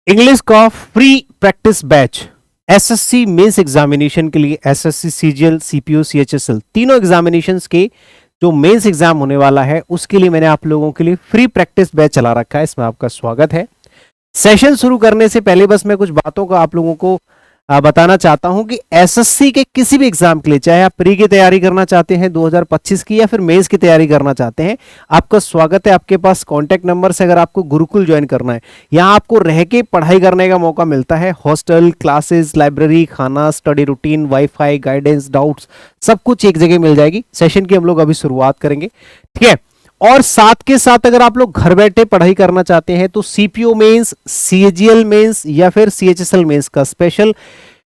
English का free practice batch SSC mains examination के लिए एसएससी सीजीएल सीपीओ सीएचएसएल तीनों एग्जामिनेशंस के जो मेंस एग्जाम होने वाला है उसके लिए मैंने आप लोगों के लिए फ्री प्रैक्टिस बैच चला रखा है। इसमें आपका स्वागत है। सेशन शुरू करने से पहले बस मैं कुछ बातों का आप लोगों को बताना चाहता हूं कि एसएससी के किसी भी एग्जाम के लिए, चाहे आप प्री की तैयारी करना चाहते हैं 2025 की या फिर मेंस की तैयारी करना चाहते हैं, आपका स्वागत है। आपके पास कांटेक्ट नंबर से अगर आपको गुरुकुल ज्वाइन करना है, यहां आपको रह के पढ़ाई करने का मौका मिलता है। हॉस्टल, क्लासेस, लाइब्रेरी, खाना, study routine, wifi, guidance, doubts, सब कुछ एक जगह मिल जाएगी। सेशन की हम लोग अभी शुरुआत करेंगे, ठीक है। और साथ के साथ अगर आप लोग घर बैठे पढ़ाई करना चाहते हैं तो सीपीओ मेंस, सीजीएल मेंस या फिर सीएचएसएल मेंस का स्पेशल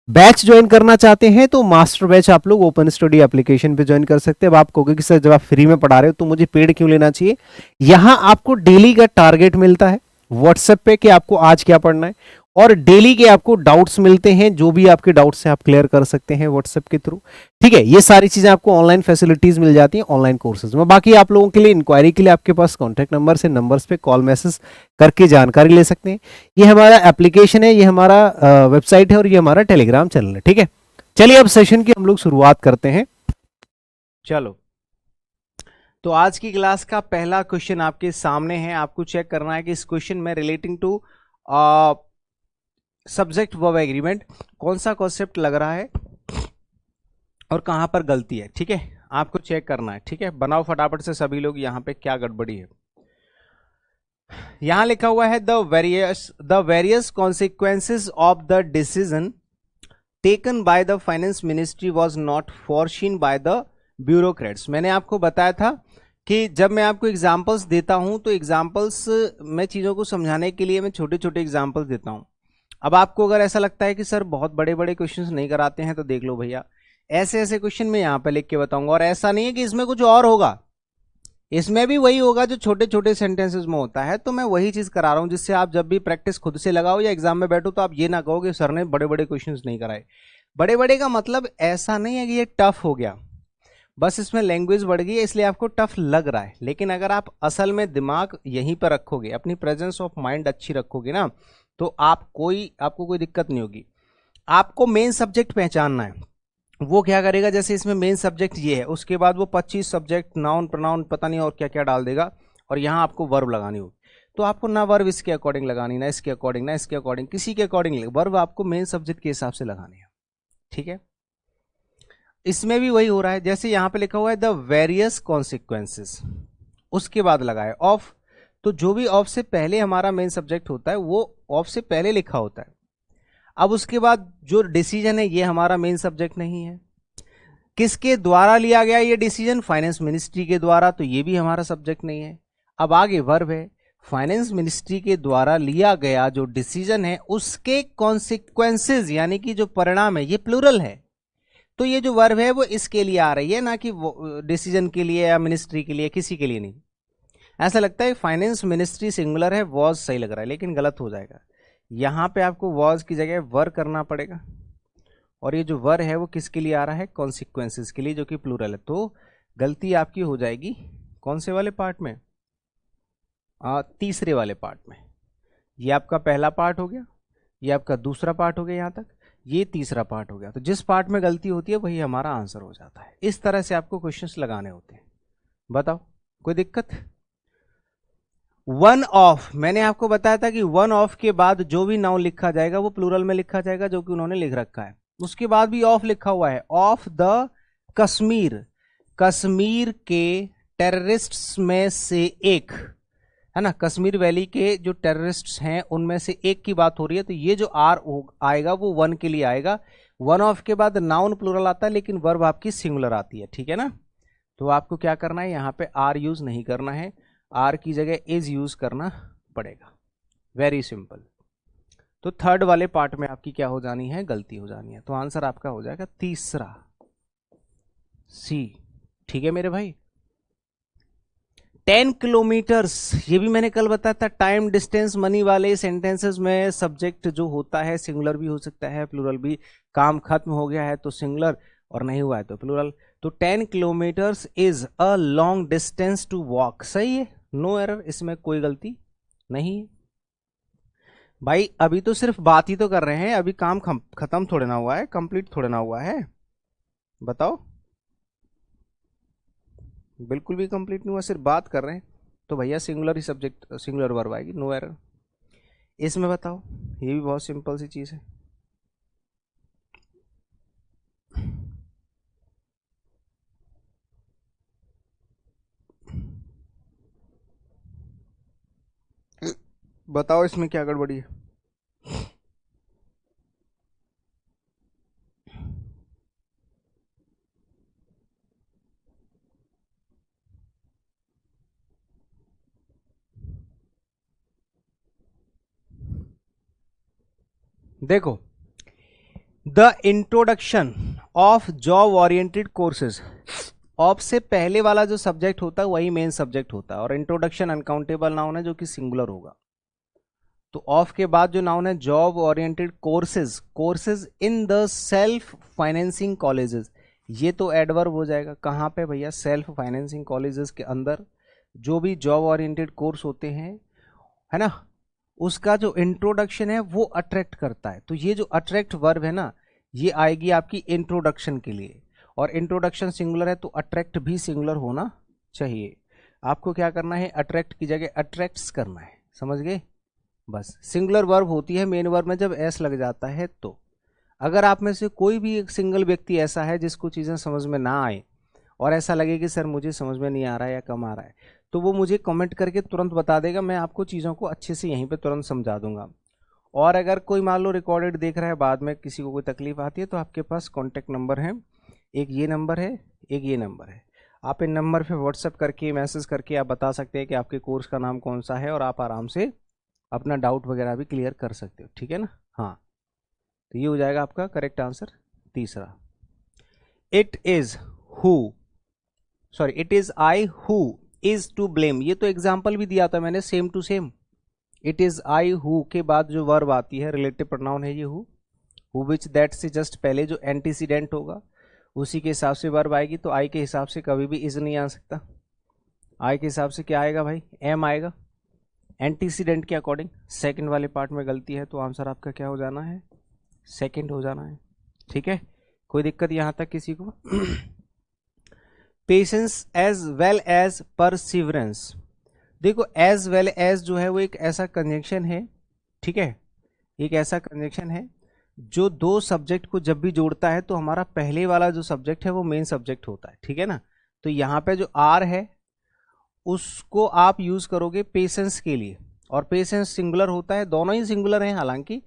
बैच ज्वाइन करना चाहते हैं तो मास्टर बैच आप लोग ओपन स्टडी एप्लीकेशन पे ज्वाइन कर सकते हैं। अब आप कहोगे कि सर जब आप फ्री में पढ़ा रहे हो तो मुझे पेड क्यों लेना चाहिए। यहां आपको डेली का टारगेट मिलता है व्हाट्सएप पे कि आपको आज क्या पढ़ना है, और डेली के आपको डाउट्स मिलते हैं। जो भी आपके डाउट्स हैं आप क्लियर कर सकते हैं व्हाट्सएप के थ्रू, ठीक है। ये सारी चीजें आपको ऑनलाइन फैसिलिटीज मिल जाती हैं ऑनलाइन कोर्सेज में। बाकी आप लोगों के लिए इंक्वायरी के लिए आपके पास कॉन्टैक्ट नंबर से नंबर्स पे कॉल मैसेज करके जानकारी ले सकते हैं। ये हमारा एप्लीकेशन है, ये हमारा वेबसाइट है और ये हमारा टेलीग्राम चैनल है, ठीक है। चलिए अब सेशन की हम लोग शुरुआत करते हैं। चलो, तो आज की क्लास का पहला क्वेश्चन आपके सामने है। आपको चेक करना है कि इस क्वेश्चन में relating to subject verb agreement कौन सा कॉन्सेप्ट लग रहा है और कहां पर गलती है, ठीक है। आपको चेक करना है, ठीक है। बनाओ फटाफट से सभी लोग यहां पे क्या गड़बड़ी है। यहां लिखा हुआ है the various consequences of the decision taken by the finance ministry was not foreseen by the bureaucrats. मैंने आपको बताया था कि जब मैं आपको एग्जाम्पल्स देता हूं तो एग्जाम्पल्स में चीजों को समझाने के लिए मैं छोटे छोटे एग्जाम्पल्स देता हूं। अब आपको अगर ऐसा लगता है कि सर बहुत बड़े बड़े क्वेश्चंस नहीं कराते हैं तो देख लो भैया, ऐसे ऐसे क्वेश्चन मैं यहां पे लिख के बताऊंगा। और ऐसा नहीं है कि इसमें कुछ और होगा, इसमें भी वही होगा जो छोटे छोटे सेंटेंसेस में होता है। तो मैं वही चीज करा रहा हूं जिससे आप जब भी प्रैक्टिस खुद से लगाओ या एग्जाम में बैठो तो आप ये ना कहो कि सर ने बड़े बड़े क्वेश्चन नहीं कराए। बड़े बड़े का मतलब ऐसा नहीं है कि ये टफ हो गया, बस इसमें लैंग्वेज बढ़ गई है इसलिए आपको टफ लग रहा है। लेकिन अगर आप असल में दिमाग यहीं पर रखोगे, अपनी प्रेजेंस ऑफ माइंड अच्छी रखोगे ना, तो आपको कोई दिक्कत नहीं होगी। आपको मेन सब्जेक्ट पहचानना है, वो क्या करेगा, जैसे इसमें मेन सब्जेक्ट ये है, उसके बाद वो 25 सब्जेक्ट, नाउन, प्रोनाउन, पता नहीं और क्या क्या डाल देगा, और यहां आपको वर्ब लगानी होगी। तो आपको ना वर्ब इसके अकॉर्डिंग लगानी, ना इसके अकॉर्डिंग, ना इसके अकॉर्डिंग, किसी के अकॉर्डिंग, वर्ब आपको मेन सब्जेक्ट के हिसाब से लगानी है, ठीक है। इसमें भी वही हो रहा है, जैसे यहां पे लिखा हुआ है द वेरियस कॉन्सिक्वेंसेस, उसके बाद लगाए ऑफ। तो जो भी ऑफ से पहले हमारा मेन सब्जेक्ट होता है वो ऑफ से पहले लिखा होता है। अब उसके बाद जो डिसीजन है ये हमारा मेन सब्जेक्ट नहीं है। किसके द्वारा लिया गया ये डिसीजन, फाइनेंस मिनिस्ट्री के द्वारा, तो ये भी हमारा सब्जेक्ट नहीं है। अब आगे वर्ब है, फाइनेंस मिनिस्ट्री के द्वारा लिया गया जो डिसीजन है उसके कॉन्सिक्वेंसेज यानी कि जो परिणाम है ये प्लूरल है। तो ये जो वर्ब है वो इसके लिए आ रही है, ना कि डिसीजन के लिए या मिनिस्ट्री के लिए, किसी के लिए नहीं। ऐसा लगता है फाइनेंस मिनिस्ट्री सिंगुलर है, वॉज सही लग रहा है, लेकिन गलत हो जाएगा। यहां पे आपको वॉज की जगह वर करना पड़ेगा, और ये जो वर है वो किसके लिए आ रहा है, कॉन्सिक्वेंसेस के लिए, जो कि प्लूरल है। तो गलती आपकी हो जाएगी कौन से वाले पार्ट में, तीसरे वाले पार्ट में। ये आपका पहला पार्ट हो गया, ये आपका दूसरा पार्ट हो गया, यहां तक ये तीसरा पार्ट हो गया। तो जिस पार्ट में गलती होती है वही हमारा आंसर हो जाता है। इस तरह से आपको क्वेश्चंस लगाने होते हैं। बताओ कोई दिक्कत। वन ऑफ, मैंने आपको बताया था कि वन ऑफ के बाद जो भी नाउन लिखा जाएगा वो प्लूरल में लिखा जाएगा, जो कि उन्होंने लिख रखा है। उसके बाद भी ऑफ लिखा हुआ है, ऑफ द कश्मीर, कश्मीर के टेररिस्ट्स में से एक है ना, कश्मीर वैली के जो टेररिस्ट्स हैं उनमें से एक की बात हो रही है। तो ये जो आर आएगा वो वन के लिए आएगा। वन ऑफ के बाद नाउन प्लूरल आता है लेकिन वर्ब आपकी सिंगुलर आती है, ठीक है ना। तो आपको क्या करना है, यहाँ पे आर यूज नहीं करना है, आर की जगह इज यूज करना पड़ेगा। Very simple. तो थर्ड वाले पार्ट में आपकी क्या हो जानी है, गलती हो जानी है। तो आंसर आपका हो जाएगा तीसरा, सी, ठीक है मेरे भाई। 10 किलोमीटर्स, ये भी मैंने कल बताया था। टाइम, डिस्टेंस, मनी वाले सेंटेंसेस में सब्जेक्ट जो होता है सिंगुलर भी हो सकता है प्लूरल भी। काम खत्म हो गया है तो सिंगुलर, और नहीं हुआ है तो प्लूरल। तो 10 kilometres is a long distance to walk, सही है, नो एरर, इसमें कोई गलती नहीं है। भाई अभी तो सिर्फ बात ही तो कर रहे हैं, अभी काम खत्म थोड़े ना हुआ है, कंप्लीट थोड़े ना हुआ है। बताओ, बिल्कुल भी कंप्लीट नहीं हुआ, सिर्फ बात कर रहे हैं। तो भैया सिंगुलर ही सब्जेक्ट, सिंगुलर वर्ब आएगी, नो एरर। इसमें बताओ, ये भी बहुत सिंपल सी चीज है। बताओ इसमें क्या गड़बड़ी है। देखो, the introduction of job oriented courses, of से पहले वाला जो सब्जेक्ट होता है वही मेन सब्जेक्ट होता है, और इंट्रोडक्शन अनकाउंटेबल नाउन है जो कि सिंगुलर होगा। तो ऑफ के बाद जो नाउन है job oriented courses, courses in the self financing colleges, ये तो एडवर्ब हो जाएगा। कहाँ पे भैया? सेल्फ फाइनेंसिंग कॉलेजेस के अंदर जो भी जॉब ओरिएंटेड कोर्स होते हैं, है ना, उसका जो इंट्रोडक्शन है वो अट्रैक्ट करता है। तो ये जो अट्रैक्ट वर्ब है ना, ये आएगी आपकी इंट्रोडक्शन के लिए, और इंट्रोडक्शन सिंगुलर है तो अट्रैक्ट भी सिंगुलर होना चाहिए। आपको क्या करना है? अट्रैक्ट की जगह अट्रैक्ट्स करना है, समझ गए? बस सिंगुलर वर्ब होती है मेन वर्ब में जब एस लग जाता है। तो अगर आप में से कोई भी एक सिंगल व्यक्ति ऐसा है जिसको चीज़ें समझ में ना आए और ऐसा लगे कि सर मुझे समझ में नहीं आ रहा है या कम आ रहा है, तो वो मुझे कमेंट करके तुरंत बता देगा, मैं आपको चीज़ों को अच्छे से यहीं पे तुरंत समझा दूंगा। और अगर कोई मान लो रिकॉर्डेड देख रहा है, बाद में किसी को कोई तकलीफ आती है, तो आपके पास कॉन्टैक्ट नंबर है, एक ये नंबर है, एक ये नंबर है। आप इन नंबर पे व्हाट्सएप करके, मैसेज करके आप बता सकते हैं कि आपके कोर्स का नाम कौन सा है, और आप आराम से अपना डाउट वगैरह भी क्लियर कर सकते हो, ठीक है ना? हाँ, तो ये हो जाएगा आपका करेक्ट आंसर तीसरा। It is who, sorry it is I who is to blame, ये तो एग्जाम्पल भी दिया था मैंने, same to same. It is I who के बाद जो वर्ब आती है रिलेटिव प्रोनाउन है ये हु विच दैट से जस्ट पहले जो एंटीसीडेंट होगा उसी के हिसाब से वर्ब आएगी। तो आई के हिसाब से कभी भी इज नहीं आ सकता, आई के हिसाब से क्या आएगा भाई? एम आएगा। एंटीसीडेंट के अकॉर्डिंग सेकंड वाले पार्ट में गलती है, तो आंसर आपका क्या हो जाना है? सेकंड हो जाना है, ठीक है? कोई दिक्कत यहां तक किसी को? Patience as well as perseverance, देखो एज वेल एज जो है वो एक ऐसा कंजंक्शन है, ठीक है, एक ऐसा कंजंक्शन है जो दो सब्जेक्ट को जब भी जोड़ता है तो हमारा पहले वाला जो सब्जेक्ट है वो मेन सब्जेक्ट होता है, ठीक है ना? तो यहाँ पे जो आर है उसको आप यूज करोगे पेशेंस के लिए, और पेशेंस सिंगुलर होता है, दोनों ही सिंगुलर हैं हालांकि,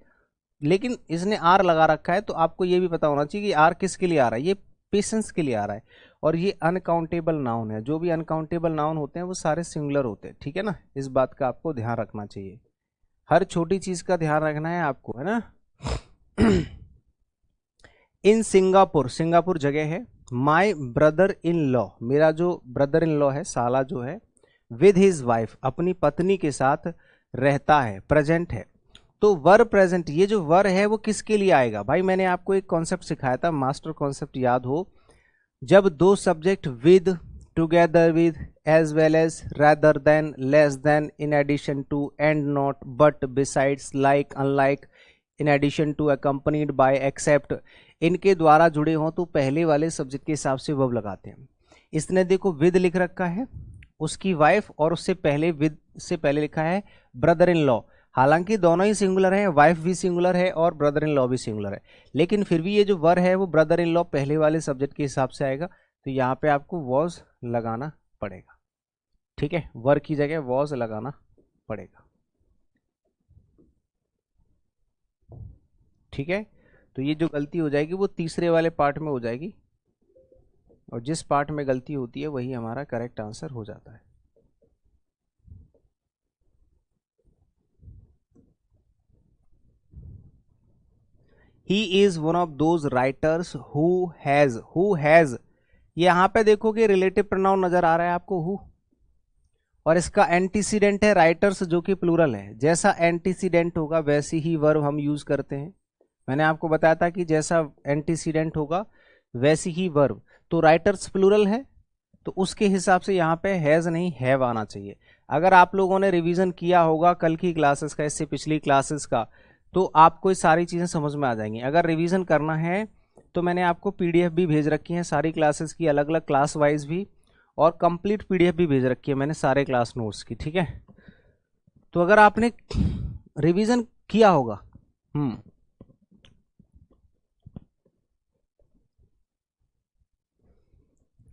लेकिन इसने आर लगा रखा है, तो आपको ये भी पता होना चाहिए कि आर किसके लिए आ रहा है, ये पेशेंस के लिए आ रहा है। और ये अनकाउंटेबल नाउन है, जो भी अनकाउंटेबल नाउन होते हैं वो सारे सिंगुलर होते हैं, ठीक है ना? इस बात का आपको ध्यान रखना चाहिए, हर छोटी चीज का ध्यान रखना है आपको, है ना? इन सिंगापुर, सिंगापुर जगह है। माई ब्रदर इन लॉ, मेरा जो ब्रदर इन लॉ है, साला जो है, विद हिज वाइफ, अपनी पत्नी के साथ रहता है, प्रेजेंट है। तो वर प्रेजेंट, ये जो वर है वो किसके लिए आएगा भाई? मैंने आपको एक कॉन्सेप्ट सिखाया था, मास्टर कॉन्सेप्ट याद हो, जब दो subject with, together with, as well as, rather than, less than, in addition to, and not, but, besides, like, unlike, in addition to, accompanied by, except, इनके द्वारा जुड़े हों तो पहले वाले सब्जेक्ट के हिसाब से वर्ब लगाते हैं। इसने देखो विद लिख रखा है, उसकी वाइफ, और उससे पहले विद से पहले लिखा है ब्रदर इन लॉ। हालांकि दोनों ही सिंगुलर है, वाइफ भी सिंगुलर है और ब्रदर इन लॉ भी सिंगुलर है, लेकिन फिर भी ये जो वर है वो ब्रदर इन लॉ पहले वाले सब्जेक्ट के हिसाब से आएगा, तो यहाँ पे आपको वॉज लगाना पड़ेगा, ठीक है? वर की जगह वॉज लगाना पड़ेगा, ठीक है? तो ये जो गलती हो जाएगी वो तीसरे वाले पार्ट में हो जाएगी, और जिस पार्ट में गलती होती है वही हमारा करेक्ट आंसर हो जाता है। He is one of those writers who has, यहां पे देखोगे रिलेटिव प्रोनाउन नजर आ रहा है आपको हु, और इसका एंटीसीडेंट है राइटर्स जो कि प्लूरल है। जैसा एंटीसीडेंट होगा वैसी ही वर्ब हम यूज करते हैं, मैंने आपको बताया था कि जैसा एंटीसीडेंट होगा वैसी ही वर्ब। तो राइटर्स प्लूरल है तो उसके हिसाब से यहाँ पे हैज नहीं हैव आना चाहिए। अगर आप लोगों ने रिवीजन किया होगा कल की क्लासेस का, इससे पिछली क्लासेस का, तो आपको ये सारी चीज़ें समझ में आ जाएंगी। अगर रिवीजन करना है तो मैंने आपको पीडीएफ भी भेज रखी है सारी क्लासेस की, अलग अलग क्लास वाइज भी, और कंप्लीट पीडीएफ भी भेज रखी है मैंने सारे क्लास नोट्स की, ठीक है। तो अगर आपने रिवीजन किया होगा,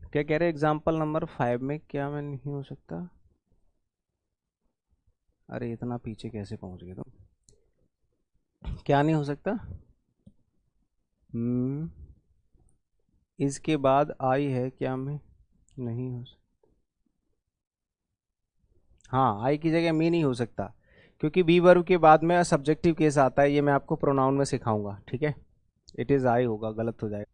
क्या कह रहे एग्जाम्पल नंबर 5 में क्या मैं नहीं हो सकता? अरे इतना पीछे कैसे पहुंच गए तुम? क्या नहीं हो सकता? इसके बाद आई है, क्या मैं नहीं हो सकता? हाँ, आई की जगह मी नहीं हो सकता, क्योंकि बी वर्ब के बाद में सब्जेक्टिव केस आता है, ये मैं आपको प्रोनाउन में सिखाऊंगा, ठीक है। इट इज आई होगा, गलत हो जाएगा।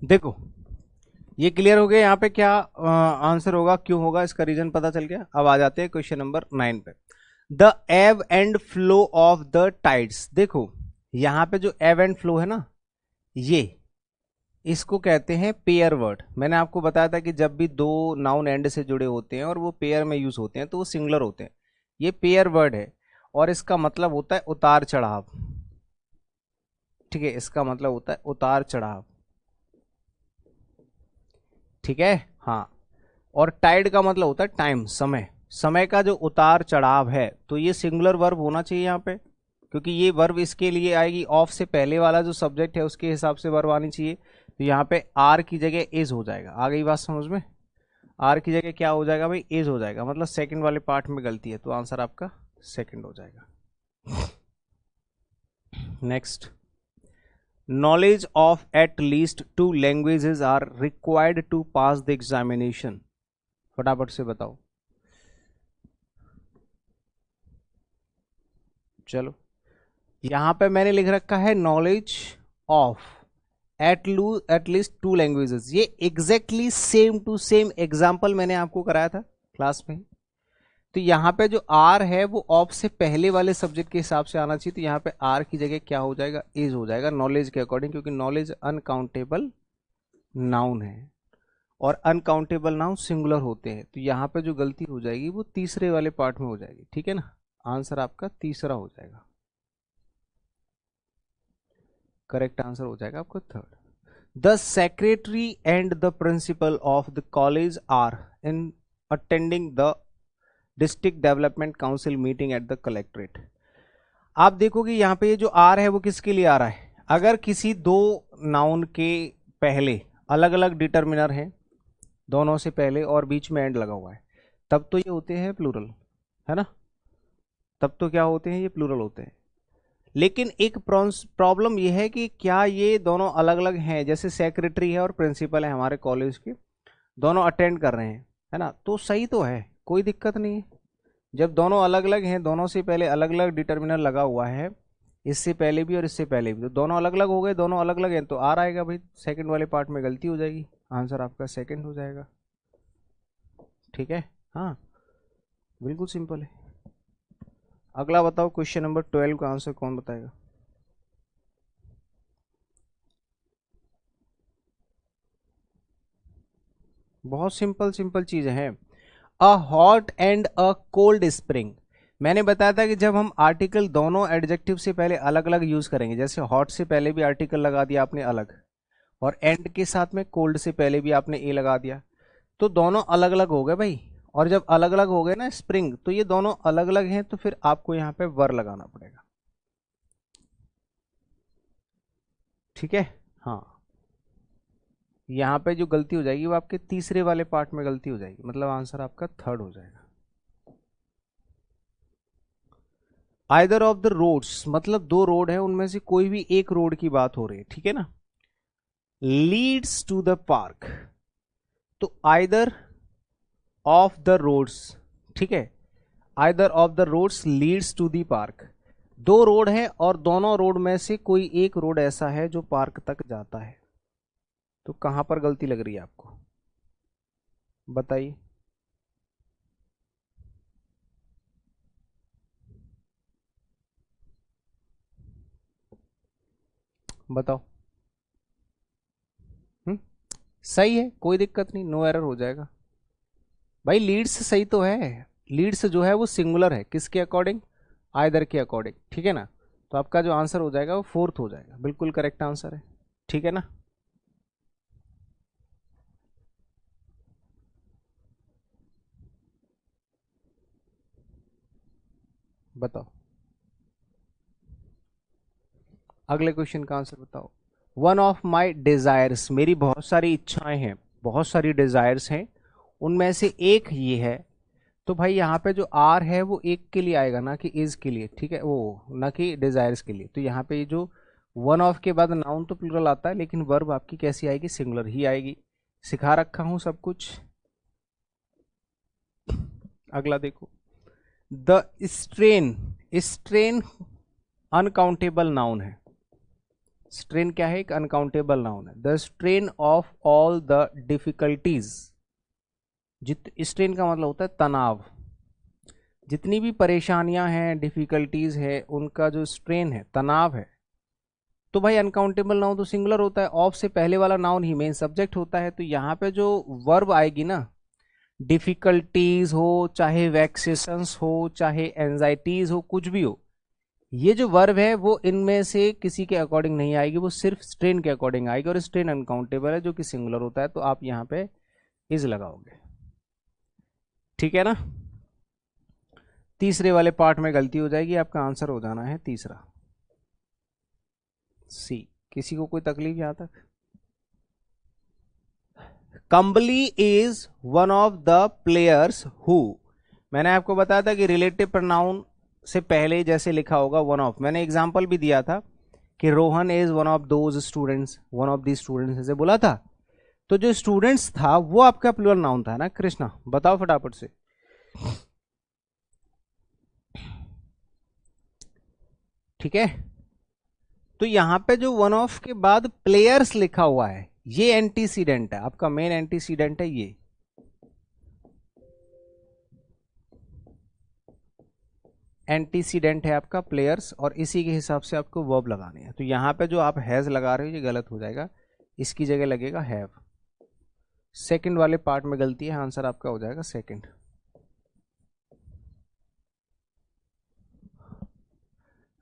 देखो, ये क्लियर हो गया। यहाँ पे क्या आंसर होगा, क्यों होगा, इसका रीजन पता चल गया। अब आ जाते हैं क्वेश्चन नंबर 9 पे। The above and flow of the tides. देखो यहाँ पे जो एव एंड फ्लो है ना, ये इसको कहते हैं पेयर वर्ड। मैंने आपको बताया था कि जब भी दो नाउन एंड से जुड़े होते हैं और वो पेयर में यूज होते हैं तो वो सिंगुलर होते हैं। ये पेयर वर्ड है और इसका मतलब होता है उतार चढ़ाव, ठीक है। इसका मतलब होता है उतार चढ़ाव, ठीक है। हाँ, और टाइड का मतलब होता है टाइम, समय। समय का जो उतार चढ़ाव है, तो ये सिंगुलर वर्ब होना चाहिए यहाँ पे, क्योंकि ये वर्ब इसके लिए आएगी, ऑफ से पहले वाला जो सब्जेक्ट है उसके हिसाब से वर्ब आनी चाहिए। तो यहाँ पे आर की जगह इज हो जाएगा। आ गई बात समझ में? आर की जगह क्या हो जाएगा भाई, इज हो जाएगा, मतलब सेकंड वाले पार्ट में गलती है, तो आंसर आपका सेकंड हो जाएगा। Next, knowledge of at least 2 languages are required to pass the examination। फटाफट से बताओ। चलो, यहां पे मैंने लिख रखा है knowledge of at least 2 languages. ये exactly same to same example मैंने आपको कराया था क्लास में। तो यहाँ पे जो आर है वो ऑफ से पहले वाले सब्जेक्ट के हिसाब से आना चाहिए, तो यहाँ पे आर की जगह क्या हो जाएगा, इज हो जाएगा नॉलेज के अकॉर्डिंग, क्योंकि नॉलेज अनकाउंटेबल नाउन है और अनकाउंटेबल नाउन सिंगुलर होते हैं। तो यहाँ पे जो गलती हो जाएगी वो तीसरे वाले पार्ट में हो जाएगी, ठीक है ना। आंसर आपका तीसरा हो जाएगा, करेक्ट आंसर हो जाएगा आपका third. The secretary and the principal of the college are in attending the district development council meeting at the collectorate. आप देखोगे यहाँ पे ये जो आर है वो किसके लिए आ रहा है, अगर किसी दो नाउन के पहले अलग अलग डिटर्मिनर है, दोनों से पहले और बीच में एंड लगा हुआ है, तब तो ये होते हैं प्लूरल, है ना। तब तो क्या होते हैं, ये प्लूरल होते हैं। लेकिन एक प्रॉब्लम ये है कि क्या ये दोनों अलग अलग हैं, जैसे सेक्रेटरी है और प्रिंसिपल है हमारे कॉलेज के, दोनों अटेंड कर रहे हैं, है ना, तो सही तो है, कोई दिक्कत नहीं है। जब दोनों अलग अलग हैं, दोनों से पहले अलग अलग डिटर्मिनर लगा हुआ है, इससे पहले भी और इससे पहले भी, तो दोनों अलग अलग हो गए, दोनों अलग अलग हैं, तो आर आएगा भाई, सेकंड वाले पार्ट में गलती हो जाएगी, आंसर आपका सेकंड हो जाएगा, ठीक है। हाँ, बिल्कुल सिंपल है। अगला बताओ, क्वेश्चन नंबर 12 का आंसर कौन बताएगा? बहुत सिंपल सिंपल चीजें हैं। A hot and a cold spring. मैंने बताया था कि जब हम आर्टिकल दोनों एडजेक्टिव से पहले अलग अलग यूज करेंगे, जैसे हॉट से पहले भी आर्टिकल लगा दिया आपने अलग, और एंड के साथ में कोल्ड से पहले भी आपने ए लगा दिया, तो दोनों अलग अलग हो गए भाई। और जब अलग अलग हो गए ना स्प्रिंग, तो ये दोनों अलग अलग हैं, तो फिर आपको यहाँ पे वर लगाना पड़ेगा, ठीक है। हाँ, यहाँ पे जो गलती हो जाएगी वो आपके तीसरे वाले पार्ट में गलती हो जाएगी, मतलब आंसर आपका थर्ड हो जाएगा। आइदर ऑफ द रोड्स, मतलब दो रोड है, उनमें से कोई भी एक रोड की बात हो रही है, ठीक है ना। लीड्स टू द पार्क, तो आइदर ऑफ द रोड्स, ठीक है, either of the roads leads to the park. दो रोड है और दोनों रोड में से कोई एक रोड ऐसा है जो पार्क तक जाता है, तो कहां पर गलती लग रही है आपको, बताइए। बताओ। सही है, कोई दिक्कत नहीं, नो एरर हो जाएगा। भाई लीड्स सही तो है, लीड्स जो है वो सिंगुलर है, किसके अकॉर्डिंग, आइदर के अकॉर्डिंग, ठीक है ना। तो आपका जो आंसर हो जाएगा वो फोर्थ हो जाएगा, बिल्कुल करेक्ट आंसर है, ठीक है ना। बताओ अगले क्वेश्चन का आंसर बताओ। वन ऑफ माई डिजायर्स, मेरी बहुत सारी इच्छाएं हैं, बहुत सारी डिजायर्स हैं, उनमें से एक ये है। तो भाई यहाँ पे जो आर है वो एक के लिए आएगा, ना कि इज के लिए, ठीक है, वो ना कि डिजायर्स के लिए। तो यहाँ पे जो वन ऑफ के बाद नाउन तो प्लूरल आता है, लेकिन वर्ब आपकी कैसी आएगी, सिंगुलर ही आएगी। सिखा रखा हूं सब कुछ। अगला देखो, the strain, strain uncountable noun है। स्ट्रेन क्या है, एक अनकाउंटेबल नाउन है। The strain of all the difficulties, strain का मतलब होता है तनाव, जितनी भी परेशानियां हैं, डिफिकल्टीज है, उनका जो स्ट्रेन है, तनाव है। तो भाई अनकाउंटेबल नाउन तो सिंगुलर होता है, ऑफ से पहले वाला नाउन ही मेन सब्जेक्ट होता है। तो यहाँ पे जो वर्ब आएगी ना, डिफिकल्टीज हो, चाहे वैक्सेशंस हो, चाहे एंजाइटीज हो, कुछ भी हो, ये जो वर्ब है वो इनमें से किसी के अकॉर्डिंग नहीं आएगी, वो सिर्फ स्ट्रेन के अकॉर्डिंग आएगी, और स्ट्रेन अनकाउंटेबल है जो कि सिंगुलर होता है। तो आप यहाँ पे इज लगाओगे, ठीक है ना। तीसरे वाले पार्ट में गलती हो जाएगी, आपका आंसर हो जाना है तीसरा, सी। किसी को कोई तकलीफ यहां तक। Kambali is one of the players who, मैंने आपको बताया था कि रिलेटिव प्रोनाउन से पहले जैसे लिखा होगा वन ऑफ, मैंने एग्जांपल भी दिया था कि Rohan is one of those students, one of the students ऐसे बोला था। तो जो स्टूडेंट्स था वो आपका प्लूरल नाउन था ना। कृष्णा बताओ फटाफट से। ठीक है, तो यहां पे जो वन ऑफ के बाद प्लेयर्स लिखा हुआ है, ये एंटीसीडेंट है, आपका मेन एंटीसीडेंट है ये। एंटीसीडेंट है आपका प्लेयर्स, और इसी के हिसाब से आपको वर्ब लगाने हैं। तो यहां पे जो आप हैज लगा रहे हो ये गलत हो जाएगा, इसकी जगह लगेगा हैव। सेकंड वाले पार्ट में गलती है, आंसर आपका हो जाएगा second.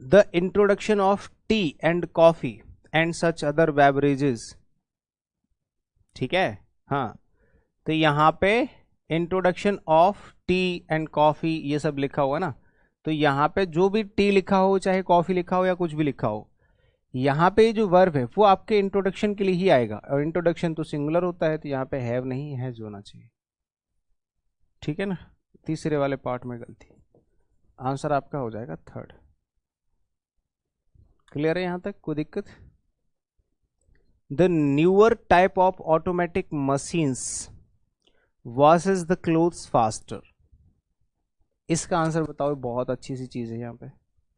The introduction of T and coffee and such other beverages, ठीक है, हाँ। तो यहां पे introduction of T and coffee ये सब लिखा हुआ ना, तो यहां पे जो भी टी लिखा हो, चाहे कॉफी लिखा हो, या कुछ भी लिखा हो, यहाँ पे जो वर्ब है वो आपके इंट्रोडक्शन के लिए ही आएगा, और इंट्रोडक्शन तो सिंगुलर होता है, तो यहाँ पे हैव नहीं है, जो होना चाहिए, ठीक है ना। तीसरे वाले पार्ट में गलती, आंसर आपका हो जाएगा थर्ड। क्लियर है यहां तक, कोई दिक्कत। The newer type of automatic machines washes the clothes faster, इसका आंसर बताओ। बहुत अच्छी सी चीज है यहाँ पे,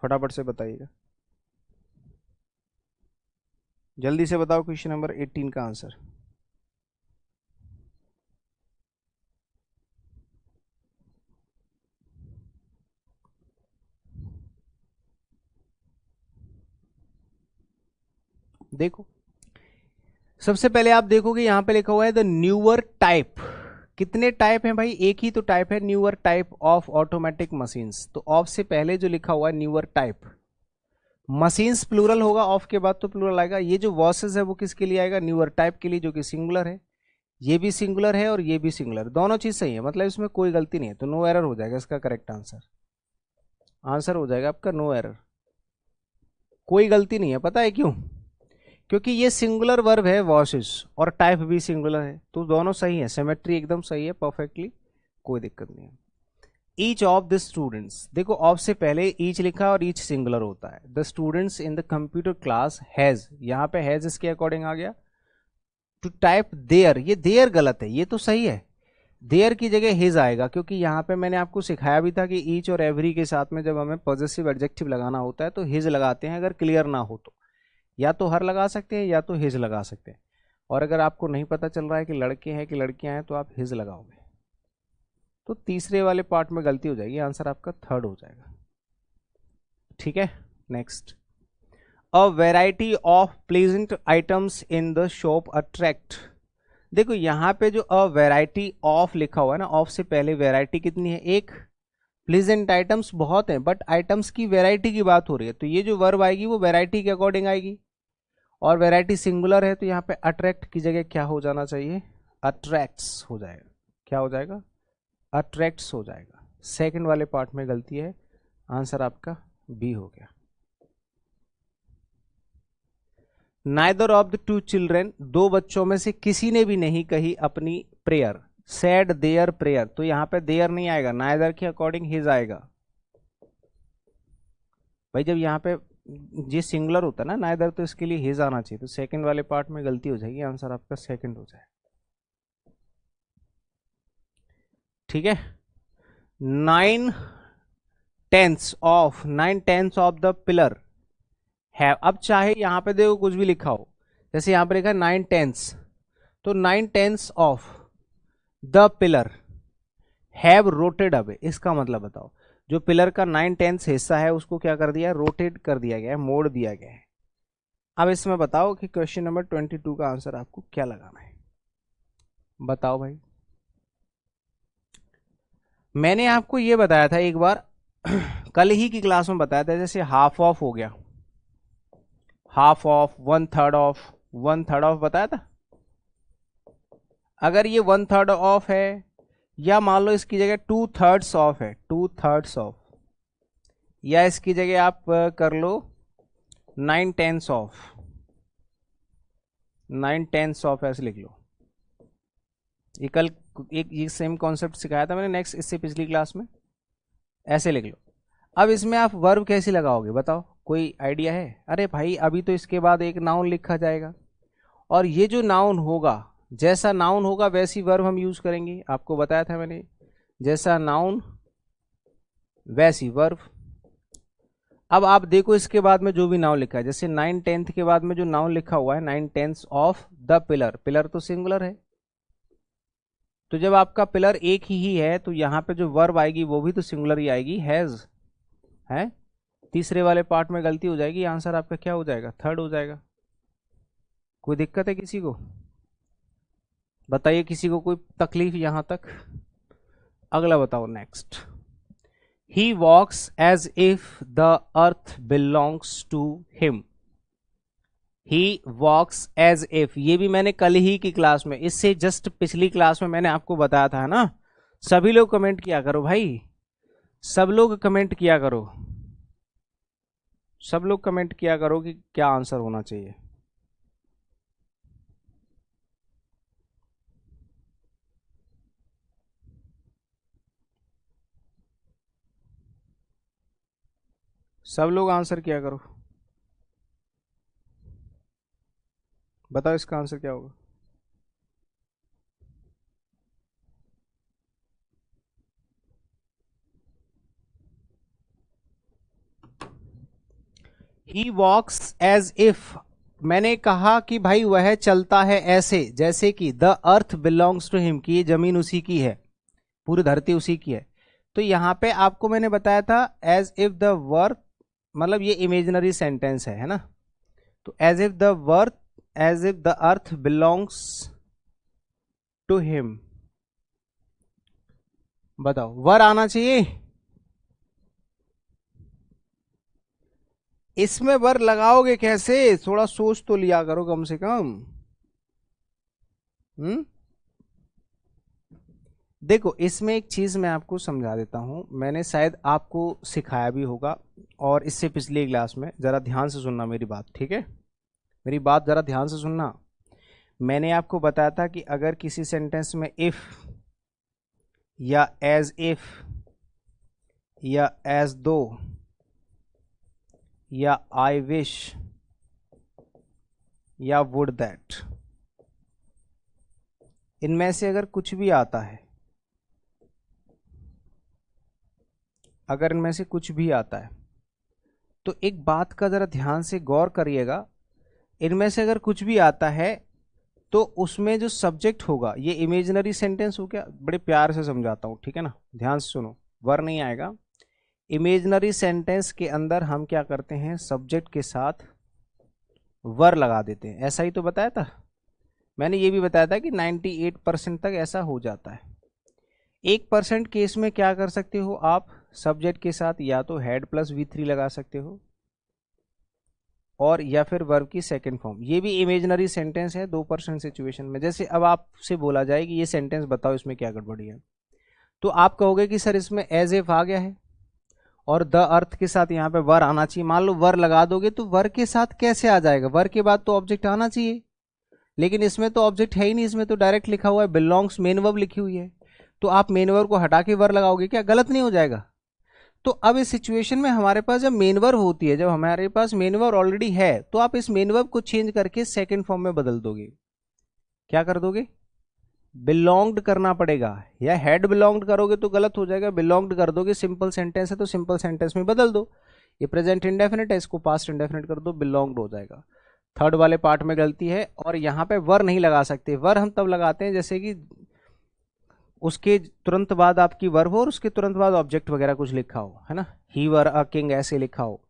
फटाफट से बताइएगा, जल्दी से बताओ। क्वेश्चन नंबर 18 का आंसर। देखो, सबसे पहले आप देखोगे यहां पे लिखा हुआ है द न्यूअर टाइप। कितने टाइप हैं भाई, एक ही तो टाइप है, newer type of automatic machines. तो ऑफ से पहले जो लिखा हुआ है न्यूअर टाइप, मशीन्स प्लूरल होगा, ऑफ के बाद तो प्लूरल आएगा। ये जो वॉसेस है वो किसके लिए आएगा, न्यूअर टाइप के लिए, जो कि सिंगुलर है। ये भी सिंगुलर है और ये भी सिंगुलर, दोनों चीज सही है, मतलब इसमें कोई गलती नहीं है, तो नो एरर हो जाएगा इसका करेक्ट आंसर। आंसर हो जाएगा आपका नो एरर, कोई गलती नहीं है। पता है क्यों, क्योंकि ये सिंगुलर वर्ब है वॉशेस, और टाइप भी सिंगुलर है, तो दोनों सही है, सिमेट्री एकदम सही है, परफेक्टली, कोई दिक्कत नहीं है। ईच ऑफ द स्टूडेंट्स, देखो ऑफ से पहले ईच लिखा और ईच सिंगुलर होता है। The students in the computer class has, यहाँ पे हैज इसके अकॉर्डिंग आ गया, टू टाइप देयर, ये देयर गलत है, ये तो सही है, देयर की जगह हिज आएगा, क्योंकि यहाँ पे मैंने आपको सिखाया भी था कि ईच और एवरी के साथ में जब हमें पॉजिटिव एडजेक्टिव लगाना होता है तो हिज लगाते हैं, अगर क्लियर ना हो तो या तो हर लगा सकते हैं या तो हिज लगा सकते हैं। और अगर आपको नहीं पता चल रहा है कि लड़के हैं कि लड़कियां हैं तो आप हिज लगाओगे, तो तीसरे वाले पार्ट में गलती हो जाएगी, आंसर आपका थर्ड हो जाएगा। ठीक है, next, a variety of pleasant items in the shop attract. देखो यहाँ पे जो अ वेराइटी ऑफ लिखा हुआ है ना, ऑफ से पहले वेराइटी कितनी है, एक, प्लेजेंट आइटम्स बहुत हैं बट आइटम्स की वेराइटी की बात हो रही है, तो ये जो वर्ब आएगी वो वेराइटी के अकॉर्डिंग आएगी, और वेराइटी सिंगुलर है तो यहाँ पे अट्रैक्ट की जगह क्या हो जाना चाहिए, अट्रैक्ट्स हो जाएगा। क्या हो जाएगा, अट्रैक्ट्स हो जाएगा। सेकंड वाले पार्ट में गलती है, आंसर आपका बी हो गया। Neither of the two children, दो बच्चों में से किसी ने भी नहीं कही अपनी प्रेयर, सेड देयर प्रेयर, तो यहां पे देयर नहीं आएगा, नाइदर के अकॉर्डिंग हिज आएगा। भाई जब यहाँ पे ये सिंगुलर होता है ना नाइदर, तो इसके लिए हिज आना चाहिए, तो सेकंड वाले पार्ट में गलती हो जाएगी, आंसर आपका सेकंड हो जाए। ठीक है, 9/10 ऑफ द पिलर है। अब चाहे यहां पे देखो कुछ भी लिखा हो, जैसे यहां पर लिखा है 9/10, तो 9/10 of the pillar have rotted away, इसका मतलब बताओ, जो पिलर का 9/10 हिस्सा है उसको क्या कर दिया, रोटेट कर दिया गया है, मोड़ दिया गया है। अब इसमें बताओ कि क्वेश्चन नंबर 22 का आंसर आपको क्या लगाना है, बताओ भाई। मैंने आपको ये बताया था एक बार कल ही की क्लास में बताया था, जैसे हाफ ऑफ हो गया, हाफ ऑफ, 1/3 ऑफ, 1/3 ऑफ बताया था। अगर ये 1/3 ऑफ है, या मान लो इसकी जगह 2/3 ऑफ है, 2/3 ऑफ, या इसकी जगह आप कर लो 9/10 ऑफ, 9/10 ऑफ ऐसे लिख लो। ये कल एक ये सेम कॉन्सेप्ट सिखाया था मैंने नेक्स्ट, इससे पिछली क्लास में, ऐसे लिख लो। अब इसमें आप वर्ब कैसे लगाओगे बताओ, कोई आइडिया है? अरे भाई अभी तो इसके बाद एक नाउन लिखा जाएगा, और ये जो नाउन होगा, जैसा नाउन होगा वैसी वर्ब हम यूज करेंगे, आपको बताया था मैंने, जैसा नाउन वैसी वर्ब। अब आप देखो इसके बाद में जो भी नाउन लिखा है, जैसे 9/10 के बाद में जो नाउन लिखा हुआ है 9/10 ऑफ द पिलर, पिलर तो सिंगुलर है, तो जब आपका पिलर एक ही है तो यहाँ पे जो वर्ब आएगी वो भी तो सिंगुलर ही आएगी, हैज है। तीसरे वाले पार्ट में गलती हो जाएगी, आंसर आपका क्या हो जाएगा, थर्ड हो जाएगा। कोई दिक्कत है किसी को, बताइए, किसी को कोई तकलीफ यहां तक? अगला बताओ, next, he walks as if the earth belongs to him. He walks as if, ये भी मैंने कल ही की क्लास में, इससे जस्ट पिछली क्लास में मैंने आपको बताया था, है ना। सभी लोग कमेंट किया करो भाई, सब लोग कमेंट किया करो, सब लोग कमेंट किया करो कि क्या आंसर होना चाहिए। सब लोग आंसर किया करो, बताओ इसका आंसर क्या होगा। ही वॉक्स एज इफ, मैंने कहा कि भाई वह चलता है ऐसे जैसे कि the earth belongs to him, की ये जमीन उसी की है, पूरी धरती उसी की है। तो यहां पे आपको मैंने बताया था एज इफ द वर्थ, मतलब ये इमेजिनरी सेंटेंस है ना, तो as if the worth, as if the earth belongs to him, बताओ वर आना चाहिए इसमें, वर लगाओगे कैसे, थोड़ा सोच तो लिया करो कम से कम। देखो इसमें एक चीज मैं आपको समझा देता हूं, मैंने शायद आपको सिखाया भी होगा, और इससे पिछली क्लास में, जरा ध्यान से सुनना मेरी बात, ठीक है, मेरी बात जरा ध्यान से सुनना। मैंने आपको बताया था कि अगर किसी सेंटेंस में इफ या एज इफ या एज दो या आई विश या वुड दैट, इनमें से अगर कुछ भी आता है, अगर इनमें से कुछ भी आता है तो एक बात का जरा ध्यान से गौर करिएगा, इनमें से अगर कुछ भी आता है तो उसमें जो सब्जेक्ट होगा, ये इमेजिनरी सेंटेंस हो गया, बड़े प्यार से समझाता हूं, ठीक है ना, ध्यान से सुनो, वर नहीं आएगा। इमेजिनरी सेंटेंस के अंदर हम क्या करते हैं, सब्जेक्ट के साथ वर लगा देते हैं, ऐसा ही तो बताया था मैंने, ये भी बताया था कि 98% तक ऐसा हो जाता है। 1% केस में क्या कर सकते हो आप, सब्जेक्ट के साथ या तो हेड प्लस V3 लगा सकते हो, और या फिर वर्ब की सेकंड फॉर्म। ये भी इमेजिनरी सेंटेंस है 2% सिचुएशन में। जैसे अब आपसे बोला जाए कि ये सेंटेंस बताओ इसमें क्या गड़बड़ी है, तो आप कहोगे कि सर इसमें एज इफ आ गया है और द अर्थ के साथ यहाँ पे वर आना चाहिए। मान लो वर लगा दोगे तो वर के साथ कैसे आ जाएगा, वर के बाद तो ऑब्जेक्ट आना चाहिए, लेकिन इसमें तो ऑब्जेक्ट है ही नहीं, इसमें तो डायरेक्ट लिखा हुआ है बिलोंग्स, मेन वर्ब लिखी हुई है, तो आप मेन वर्ब को हटा के वर लगाओगे, क्या गलत नहीं हो जाएगा। तो अब इस सिचुएशन में हमारे पास जब मेन वर्ब होती है, जब हमारे पास मेन वर्ब ऑलरेडी है, तो आप इस मेन वर्ब को चेंज करके सेकंड फॉर्म में बदल दोगे। क्या कर दोगे, बिलोंग्ड करना पड़ेगा, या हेड बिलोंग्ड करोगे तो गलत हो जाएगा, बिलोंग्ड कर दोगे, सिंपल सेंटेंस है तो सिंपल सेंटेंस में बदल दो। ये प्रेजेंट इंडेफिनिट है, इसको पास्ट इंडेफिनिट कर दो, बिलोंग्ड हो जाएगा। थर्ड वाले पार्ट में गलती है, और यहाँ पे वर नहीं लगा सकते। वर हम तब लगाते हैं जैसे कि उसके तुरंत बाद आपकी वर्ब हो और उसके तुरंत बाद ऑब्जेक्ट वगैरह कुछ लिखा हो, है ना, ही वर अ किंग ऐसे लिखा हो।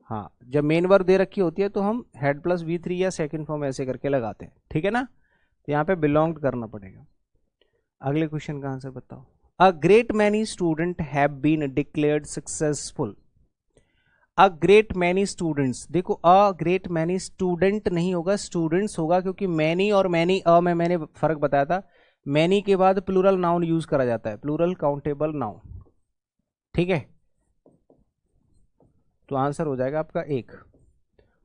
हाँ, जब मेन वर्ब दे रखी होती है तो हम हेड प्लस V3 या सेकंड फॉर्म ऐसे करके लगाते हैं, ठीक है ना। तो यहाँ पे बिलोंग्ड करना पड़ेगा। अगले क्वेश्चन का आंसर बताओ। A great many student have been declared successful. A great many students, देखो अ ग्रेट मैनी स्टूडेंट नहीं होगा, स्टूडेंट्स होगा, क्योंकि मैनी और मैनी अ में मैंने फर्क बताया था। मैनी के बाद प्लूरल नाउन यूज करा जाता है, प्लूरल काउंटेबल नाउन, ठीक है। तो आंसर हो जाएगा आपका 1,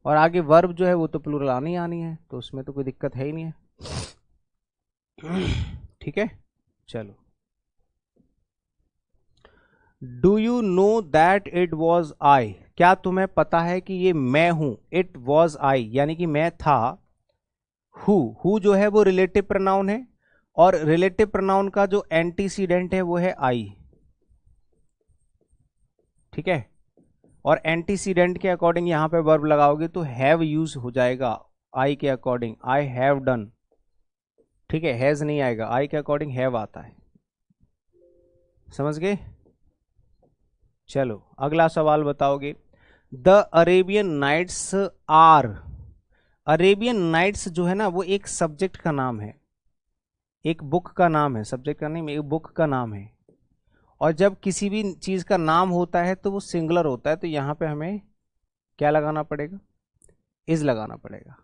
और आगे वर्ब जो है वो तो प्लूरल आनी आनी है, तो उसमें तो कोई दिक्कत है ही नहीं है, ठीक है। चलो, do you know that it was I, क्या तुम्हें पता है कि ये मैं हूं, इट वॉज आई यानी कि मैं था। हु जो है वो रिलेटिव प्रोनाउन है, और रिलेटिव प्रोनाउन का जो एंटीसीडेंट है वो है आई, ठीक है। और एंटीसीडेंट के अकॉर्डिंग यहां पे वर्ब लगाओगे तो हैव यूज हो जाएगा आई के अकॉर्डिंग, आई हैव डन, ठीक है, हैज नहीं आएगा, आई के अकॉर्डिंग हैव आता है, समझ गए। चलो अगला सवाल बताओगे। The Arabian nights are, Arabian nights जो है ना वो एक सब्जेक्ट का नाम है, एक बुक का नाम है, सब्जेक्ट का नहीं, एक बुक का नाम है। और जब किसी भी चीज का नाम होता है तो वो सिंगुलर होता है, तो यहां पे हमें क्या लगाना पड़ेगा, इज लगाना पड़ेगा,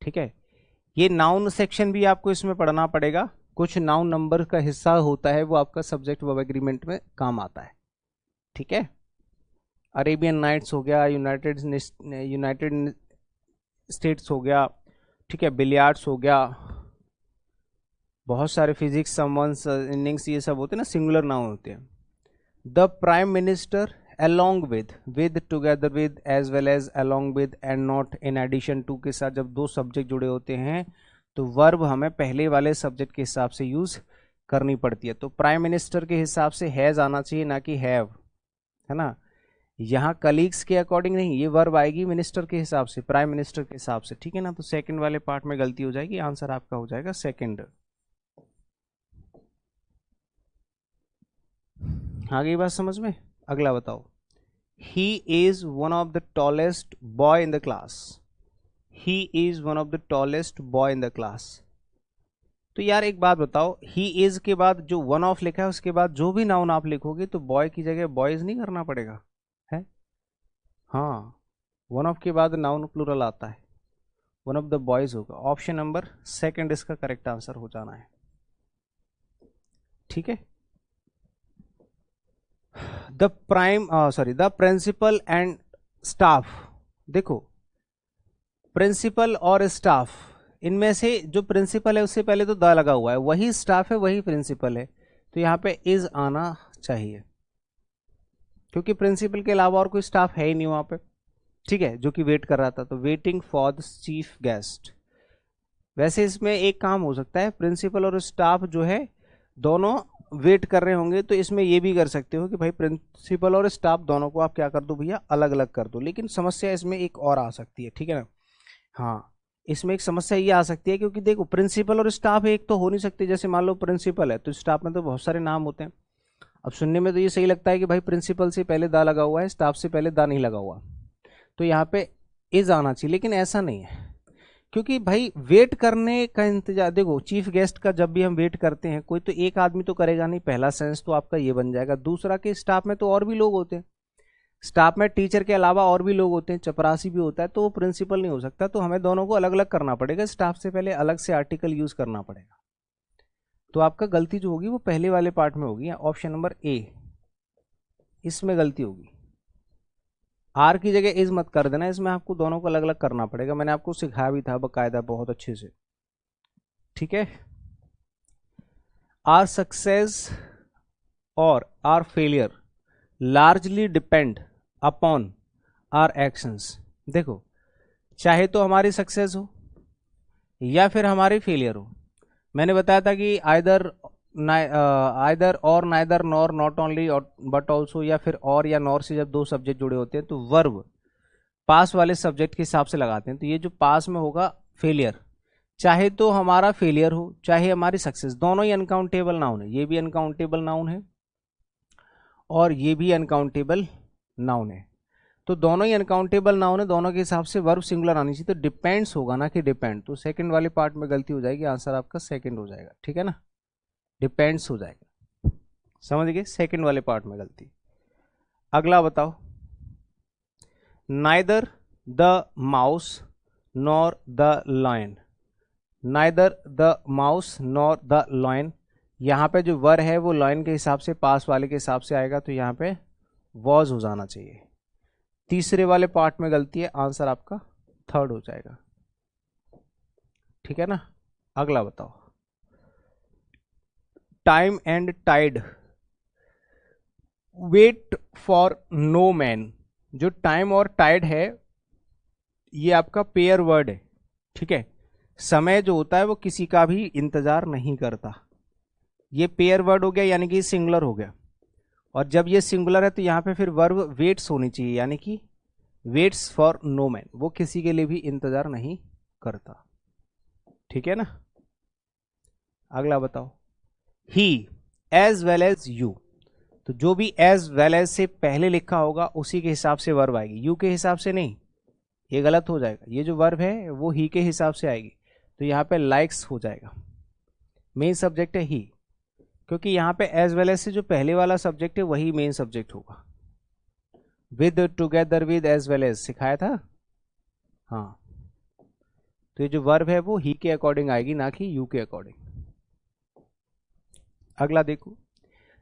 ठीक है। ये नाउन सेक्शन भी आपको इसमें पढ़ना पड़ेगा, कुछ नाउन नंबर का हिस्सा होता है वो आपका सब्जेक्ट वर्ब एग्रीमेंट में काम आता है, ठीक है। अरेबियन नाइट्स हो गया, यूनाइटेड स्टेट्स हो गया, ठीक है, बिलियार्ड्स हो गया, बहुत सारे फिजिक्स, समवंस, इनिंग्स, ये सब होते हैं ना, सिंगुलर नाउन होते हैं। The prime minister along with together with as well as along with and not in addition to के साथ जब दो सब्जेक्ट जुड़े होते हैं तो वर्ब हमें पहले वाले सब्जेक्ट के हिसाब से यूज करनी पड़ती है। तो प्राइम मिनिस्टर के हिसाब से हैज आना चाहिए, ना कि हैव, है ना। यहाँ कलीग्स के अकॉर्डिंग नहीं, ये वर्ब आएगी मिनिस्टर के हिसाब से, प्राइम मिनिस्टर के हिसाब से, ठीक है ना। तो सेकंड वाले पार्ट में गलती हो जाएगी, आंसर आपका हो जाएगा सेकंड। आ गई बात समझ में। अगला बताओ। He is one of the tallest boy in the class. He is one of the tallest boy in the class. तो यार एक बात बताओ, he is के बाद जो one of लिखा है उसके बाद जो भी नाउन आप लिखोगे तो बॉय की जगह बॉयज नहीं करना पड़ेगा, है। हाँ, वन ऑफ के बाद नाउन प्लूरल आता है, वन ऑफ द बॉयज होगा। ऑप्शन नंबर सेकंड इसका करेक्ट आंसर हो जाना है, ठीक है। द प्रिंसिपल एंड स्टाफ, देखो प्रिंसिपल और स्टाफ, इनमें से जो प्रिंसिपल है उससे पहले तो द लगा हुआ है, वही स्टाफ है वही प्रिंसिपल है, तो यहां पे इज आना चाहिए, क्योंकि प्रिंसिपल के अलावा और कोई स्टाफ है ही नहीं वहां पे, ठीक है, जो कि वेट कर रहा था। तो waiting for the chief guest, वैसे इसमें एक काम हो सकता है, प्रिंसिपल और स्टाफ जो है दोनों वेट कर रहे होंगे, तो इसमें ये भी कर सकते हो कि भाई प्रिंसिपल और स्टाफ दोनों को आप क्या कर दो भैया, अलग अलग कर दो। लेकिन समस्या इसमें एक और आ सकती है, ठीक है ना। हाँ, इसमें एक समस्या ये आ सकती है, क्योंकि देखो प्रिंसिपल और स्टाफ एक तो हो नहीं सकते। जैसे मान लो प्रिंसिपल है तो स्टाफ में तो बहुत सारे नाम होते हैं। अब सुनने में तो ये सही लगता है कि भाई प्रिंसिपल से पहले दा लगा हुआ है, स्टाफ से पहले दा नहीं लगा हुआ, तो यहाँ पे इज आना चाहिए। लेकिन ऐसा नहीं है, क्योंकि भाई वेट करने का इंतजार, देखो चीफ गेस्ट का जब भी हम वेट करते हैं, कोई तो एक आदमी तो करेगा नहीं, पहला सेंस तो आपका ये बन जाएगा। दूसरा कि स्टाफ में तो और भी लोग होते हैं, स्टाफ में टीचर के अलावा और भी लोग होते हैं, चपरासी भी होता है, तो वो प्रिंसिपल नहीं हो सकता। तो हमें दोनों को अलग अलग करना पड़ेगा, स्टाफ से पहले अलग से आर्टिकल यूज करना पड़ेगा। तो आपका गलती जो होगी वो पहले वाले पार्ट में होगी, ऑप्शन नंबर ए, इसमें गलती होगी। आर की जगह इज मत कर देना, इसमें आपको दोनों को अलग अलग करना पड़ेगा। मैंने आपको सिखाया भी था बकायदा बहुत अच्छे से, ठीक है। आर सक्सेस और our failure largely depend upon our actions. देखो, चाहे तो हमारी सक्सेस हो या फिर हमारी फेलियर हो। मैंने बताया था कि आइदर और, neither, nor, not only but also, या फिर और या नॉर से जब दो सब्जेक्ट जुड़े होते हैं तो वर्ब पास वाले सब्जेक्ट के हिसाब से लगाते हैं। तो ये जो पास में होगा फेलियर, चाहे तो हमारा फेलियर हो चाहे हमारी सक्सेस, दोनों ही अनकाउंटेबल नाउन है। ये भी अनकाउंटेबल नाउन है और ये भी अनकाउंटेबल नाउन है, तो दोनों ही अनकाउंटेबल नाउन है, दोनों के हिसाब से वर्ब सिंगुलर आनी चाहिए। तो डिपेंड्स होगा ना कि डिपेंड, तो सेकंड वाले पार्ट में गलती हो जाएगी, आंसर आपका सेकंड हो जाएगा, ठीक है ना, डिपेंड्स हो जाएगा, समझ गए, सेकंड वाले पार्ट में गलती। अगला बताओ, neither the mouse nor the lion, neither the mouse nor the lion, यहाँ पे जो वर है वो लॉयन के हिसाब से, पास वाले के हिसाब से आएगा, तो यहाँ पे वॉज हो जाना चाहिए। तीसरे वाले पार्ट में गलती है, आंसर आपका थर्ड हो जाएगा, ठीक है ना। अगला बताओ, time and tide wait for no man. जो टाइम और टाइड है ये आपका पेयर वर्ड है, ठीक है। समय जो होता है वो किसी का भी इंतजार नहीं करता, ये पेयर वर्ड हो गया, यानी कि सिंगुलर हो गया। और जब ये सिंगुलर है तो यहाँ पे फिर वर्ब वेट्स होनी चाहिए, यानी कि वेट्स फॉर नो मैन, वो किसी के लिए भी इंतजार नहीं करता, ठीक है ना। अगला बताओ, ही एज वेल एज यू, तो जो भी एज वेल एज से पहले लिखा होगा उसी के हिसाब से वर्ब आएगी, यू के हिसाब से नहीं, ये गलत हो जाएगा। ये जो वर्ब है वो ही के हिसाब से आएगी, तो यहाँ पे लाइक्स हो जाएगा। मेन सब्जेक्ट है ही, क्योंकि यहाँ पे एज वेल एज से जो पहले वाला सब्जेक्ट है वही मेन सब्जेक्ट होगा। With, together with, as well as सिखाया था, हाँ। तो ये जो वर्ब है वो ही के अकॉर्डिंग आएगी, ना कि यू के अकॉर्डिंग। अगला देखो,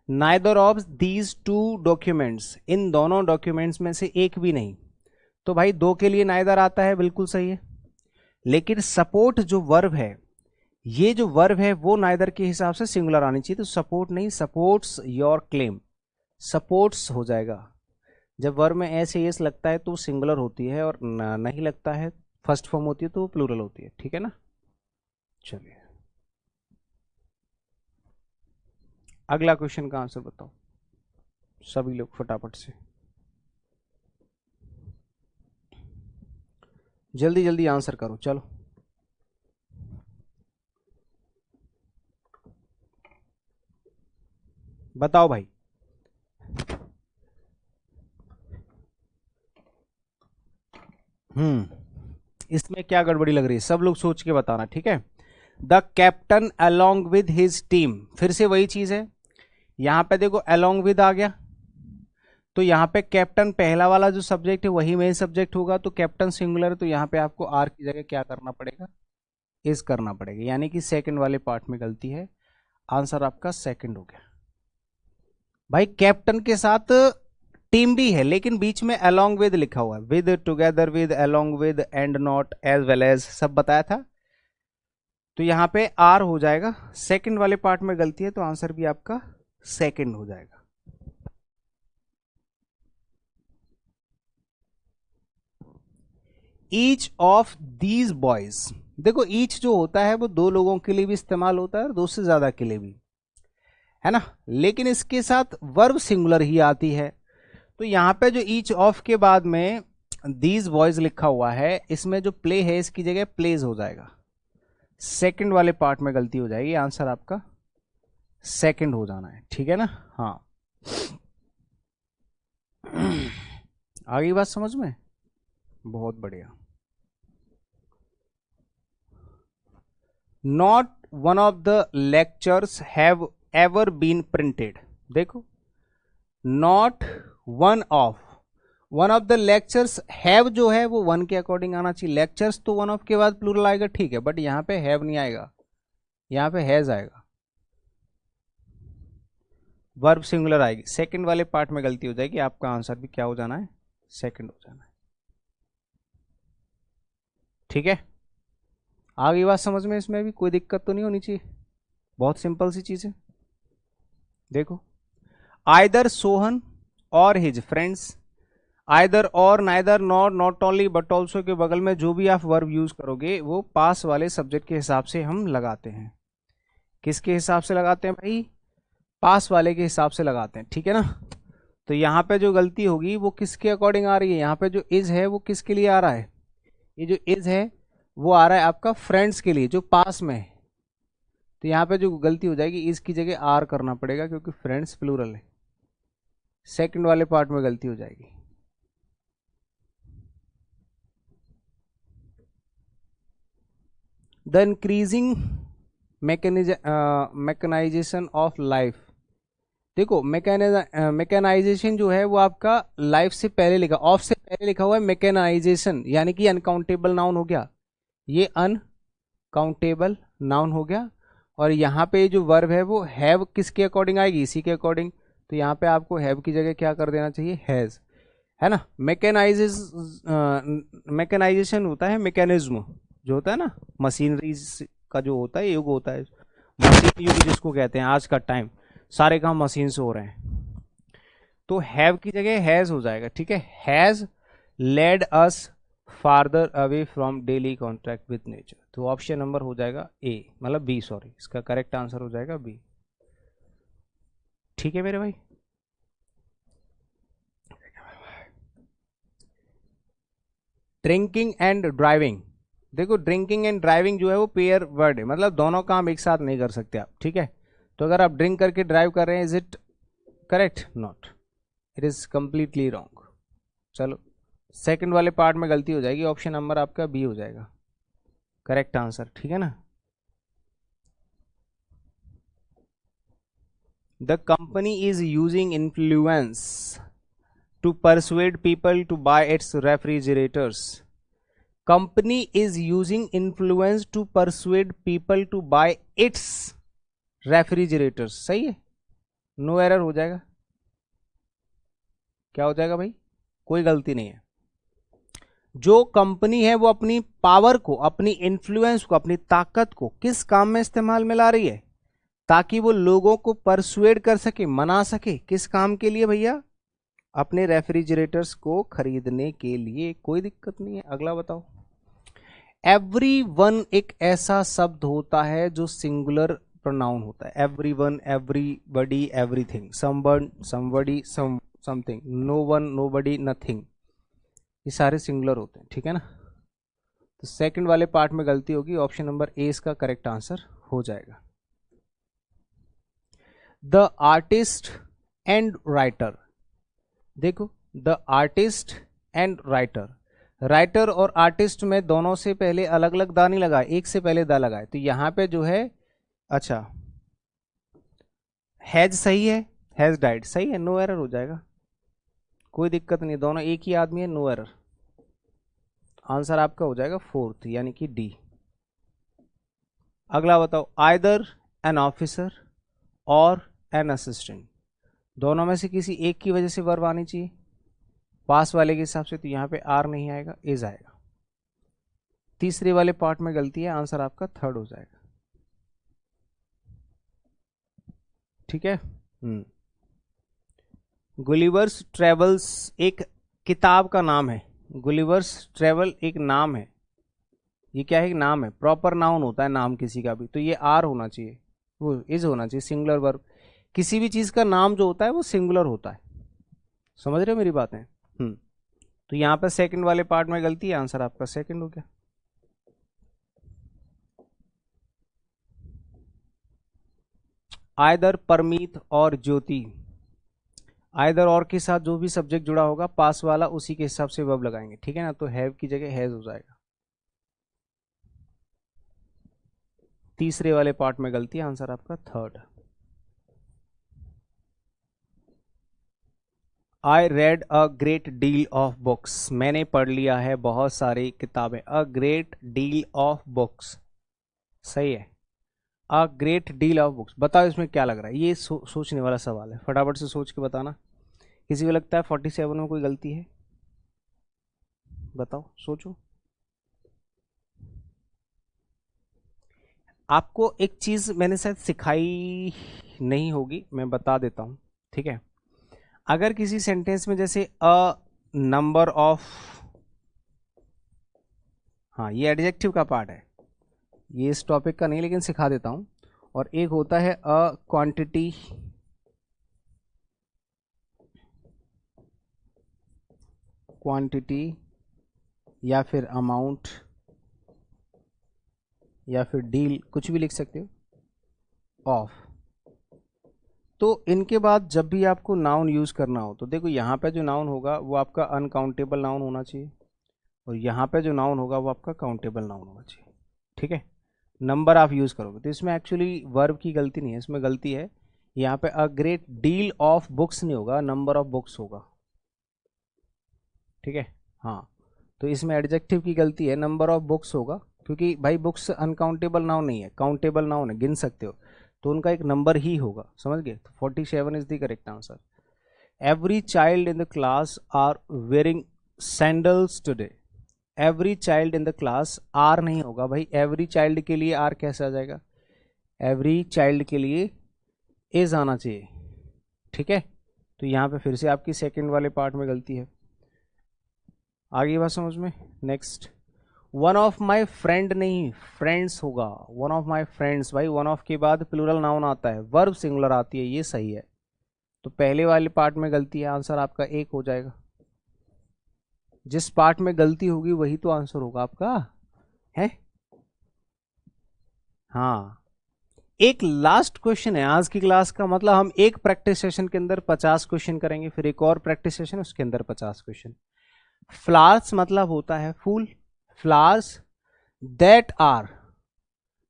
neither of these two documents, इन दोनों डॉक्यूमेंट्स में से एक भी नहीं। तो भाई दो के लिए नाइदर आता है, बिल्कुल सही है। लेकिन सपोर्ट जो वर्ब है, ये जो वर्ब है वो नाइदर के हिसाब से सिंगुलर आनी चाहिए, तो सपोर्ट नहीं, सपोर्ट्स योर क्लेम, सपोर्ट्स हो जाएगा। जब वर्ब में ऐसे एस लगता है तो सिंगुलर होती है, और नहीं लगता है, फर्स्ट फॉर्म होती है तो प्लूरल होती है, ठीक है ना। चलिए अगला क्वेश्चन का आंसर बताओ सभी लोग फटाफट से, जल्दी जल्दी आंसर करो, चलो। बताओ भाई, इसमें क्या गड़बड़ी लग रही है, सब लोग सोच के बताना, ठीक है। The captain along with his team, फिर से वही चीज है, यहां पे देखो अलोंग विद आ गया, तो यहाँ पे कैप्टन पहला वाला जो सब्जेक्ट है वही मेन सब्जेक्ट होगा, तो कैप्टन सिंगुलर, तो यहाँ पे आपको आर की जगह क्या करना पड़ेगा, इज करना पड़ेगा, यानी कि सेकंड वाले पार्ट में गलती है, आंसर आपका सेकंड हो गया। भाई कैप्टन के साथ टीम भी है, लेकिन बीच में अलोंग विद लिखा हुआ है, with, together with, along with, and not, as well as, सब बताया था, तो यहाँ पे आर हो जाएगा। सेकंड वाले पार्ट में गलती है, तो आंसर भी आपका सेकंड हो जाएगा। ईच ऑफ दीज बॉयज, देखो ईच जो होता है वो दो लोगों के लिए भी इस्तेमाल होता है और दो से ज्यादा के लिए भी, है ना, लेकिन इसके साथ वर्ब सिंगुलर ही आती है। तो यहां पे जो ईच ऑफ के बाद में दीज बॉयज लिखा हुआ है, इसमें जो प्ले है इसकी जगह प्लेज हो जाएगा। सेकंड वाले पार्ट में गलती हो जाएगी, आंसर आपका सेकंड हो जाना है, ठीक है ना। हाँ आगे बात समझ में, बहुत बढ़िया। Not one of the lectures have ever been printed. देखो not one of the lectures, have जो है वो वन के अकॉर्डिंग आना चाहिए, लेक्चर्स तो वन ऑफ के बाद प्लूरल आएगा, ठीक है, बट यहां पे हैव नहीं आएगा, यहां पे हैज आएगा, वर्ब सिंगुलर आएगी। सेकंड वाले पार्ट में गलती हो जाएगी, आपका आंसर भी क्या हो जाना है, सेकंड हो जाना है, ठीक है। आगे बात समझ में, इसमें भी कोई दिक्कत तो नहीं होनी चाहिए, बहुत सिंपल सी चीज है। देखो आइदर सोहन और हिज फ्रेंड्स, आइदर और, neither, nor, not only, but also के बगल में जो भी आप वर्ब यूज करोगे वो पास वाले सब्जेक्ट के हिसाब से हम लगाते हैं। किसके हिसाब से लगाते हैं भाई, पास वाले के हिसाब से लगाते हैं, ठीक है ना। तो यहाँ पे जो गलती होगी वो किसके अकॉर्डिंग आ रही है, यहाँ पे जो इज है वो किसके लिए आ रहा है, ये जो इज है वो आ रहा है आपका फ्रेंड्स के लिए जो पास में है। तो यहाँ पे जो गलती हो जाएगी, इज की जगह आर करना पड़ेगा क्योंकि फ्रेंड्स प्लूरल है। सेकंड वाले पार्ट में गलती हो जाएगी। The increasing mechanisation of life. देखो मैकेनाइजेशन जो है वो आपका लाइफ से पहले लिखा, ऑफ से पहले लिखा हुआ है मैकेनाइजेशन, यानी कि अनकाउंटेबल नाउन हो गया, ये अनकाउंटेबल नाउन हो गया। और यहाँ पे जो वर्ब है वो हैव किसके अकॉर्डिंग आएगी, इसी के अकॉर्डिंग। तो यहाँ पे आपको हैव की जगह क्या कर देना चाहिए, हैज, है ना। मैकेनाइजेशन होता है मैकेनिज्म जो होता है ना, मशीनरी का जो होता है युग होता है, मशीन युग जिसको कहते हैं। आज का टाइम सारे काम मशीन से हो रहे हैं, तो हैव की जगह हैज हो जाएगा, ठीक है। Has lead us farther away from daily contact with nature. तो ऑप्शन नंबर हो जाएगा ए, मतलब बी, सॉरी, इसका करेक्ट आंसर हो जाएगा बी, ठीक है मेरे भाई। Drinking and driving. देखो ड्रिंकिंग एंड ड्राइविंग जो है वो पेयर वर्ड है, मतलब दोनों काम एक साथ नहीं कर सकते आप, ठीक है। तो अगर आप ड्रिंक करके ड्राइव कर रहे हैं, is it correct, not, it is completely wrong. चलो सेकंड वाले पार्ट में गलती हो जाएगी, ऑप्शन नंबर आपका बी हो जाएगा करेक्ट आंसर, ठीक है ना। The company is using influence to persuade people to buy its refrigerators. Company is using influence to persuade people to buy its refrigerators, सही है, नो एरर हो जाएगा। क्या हो जाएगा भाई, कोई गलती नहीं है। जो कंपनी है वो अपनी पावर को, अपनी इन्फ्लुएंस को, अपनी ताकत को किस काम में इस्तेमाल में ला रही है, ताकि वो लोगों को परसुएड कर सके, मना सके। किस काम के लिए भैया, अपने रेफ्रिजरेटर्स को खरीदने के लिए। कोई दिक्कत नहीं है। अगला बताओ। एवरी वन एक ऐसा शब्द होता है जो सिंगुलर प्रोनाउन होता है। Every one, everybody, everything, someone, somebody, something, no one, nobody, nothing, ये सारे सिंगुलर होते हैं, ठीक है ना। तो सेकंड वाले पार्ट में गलती होगी, ऑप्शन नंबर ए इसका करेक्ट आंसर हो जाएगा। The artist and writer. देखो the artist and writer, writer और आर्टिस्ट में दोनों से पहले अलग अलग दा नहीं लगा, एक से पहले दा लगा है। तो यहां पे जो है, अच्छा हैज सही है, हैज डाइड सही है, नो एरर हो जाएगा, कोई दिक्कत नहीं, दोनों एक ही आदमी है, नो एरर। आंसर आपका हो जाएगा फोर्थ, यानी कि डी। अगला बताओ। आइदर एन ऑफिसर और एन असिस्टेंट, दोनों में से किसी एक की वजह से वर्ब आनी चाहिए पास वाले के हिसाब से। तो यहां पे आर नहीं आएगा, इज आएगा। तीसरे वाले पार्ट में गलती है, आंसर आपका थर्ड हो जाएगा, ठीक है। गुलिवर्स ट्रेवल्स एक किताब का नाम है, गुलिवर्स ट्रेवल एक नाम है, ये क्या है, नाम है, प्रॉपर नाउन होता है नाम किसी का भी, तो ये आर होना चाहिए, वो इज होना चाहिए, सिंगुलर वर्ब। किसी भी चीज का नाम जो होता है वो सिंगुलर होता है, समझ रहे हो मेरी बातें? तो यहाँ पे सेकंड वाले पार्ट में गलती है, आंसर आपका सेकंड हो गया। आयदर परमीत और ज्योति, आयदर और के साथ जो भी सब्जेक्ट जुड़ा होगा पास वाला उसी के हिसाब से वर्ब लगाएंगे, ठीक है ना? तो हैव की जगह हैज हो जाएगा। तीसरे वाले पार्ट में गलती है, आंसर आपका third. I read a great deal of books, मैंने पढ़ लिया है बहुत सारी किताबें। A great deal of books सही है। A great deal of books, बताओ इसमें क्या लग रहा है? ये सोचने वाला सवाल है, फटाफट से सोच के बताना। किसी को लगता है 47 में कोई गलती है? बताओ, सोचो। आपको एक चीज मैंने शायद सिखाई नहीं होगी, मैं बता देता हूं, ठीक है? अगर किसी सेंटेंस में जैसे अ नंबर ऑफ, हाँ ये एडजेक्टिव का पार्ट है, ये इस टॉपिक का नहीं लेकिन सिखा देता हूं। और एक होता है अ क्वांटिटी, क्वांटिटी या फिर अमाउंट या फिर डील, कुछ भी लिख सकते हो, ऑफ। तो इनके बाद जब भी आपको नाउन यूज करना हो तो देखो यहाँ पे जो नाउन होगा वो आपका अनकाउंटेबल नाउन होना चाहिए, और यहाँ पे जो नाउन होगा वो आपका काउंटेबल नाउन होना चाहिए, ठीक है? नंबर आप यूज करोगे तो इसमें एक्चुअली वर्ब की गलती नहीं है, इसमें गलती है यहाँ पे a great deal of books नहीं होगा, नंबर ऑफ बुक्स होगा, ठीक है? हाँ, तो इसमें एडजेक्टिव की गलती है, नंबर ऑफ बुक्स होगा, क्योंकि भाई बुक्स अनकाउंटेबल नाउन नहीं है, काउंटेबल नाउन है, गिन सकते हो, तो उनका एक नंबर ही होगा, समझ गए? तो 47 is the correct answer. Every child in the class are wearing sandals today, every child in the class, are नहीं होगा भाई, एवरी चाइल्ड के लिए आर कैसे आ जाएगा? एवरी चाइल्ड के लिए इज आना चाहिए, ठीक है? तो यहाँ पे फिर से आपकी सेकंड वाले पार्ट में गलती है। आगे बात समझ में? Next, one of my friend नहीं, फ्रेंड्स होगा, वन ऑफ माई फ्रेंड्स। भाई वन ऑफ के बाद प्लूरल नाउन आता है, वर्ब सिंगुलर आती है, ये सही है। तो पहले वाले पार्ट में गलती है, आंसर आपका एक हो जाएगा। जिस पार्ट में गलती होगी वही तो आंसर होगा आपका, है? हाँ, एक लास्ट क्वेश्चन है आज की क्लास का, मतलब हम एक प्रैक्टिस सेशन के अंदर 50 क्वेश्चन करेंगे, फिर एक और प्रैक्टिस सेशन उसके अंदर 50 क्वेश्चन। फ्लावर्स मतलब होता है फूल, flowers that are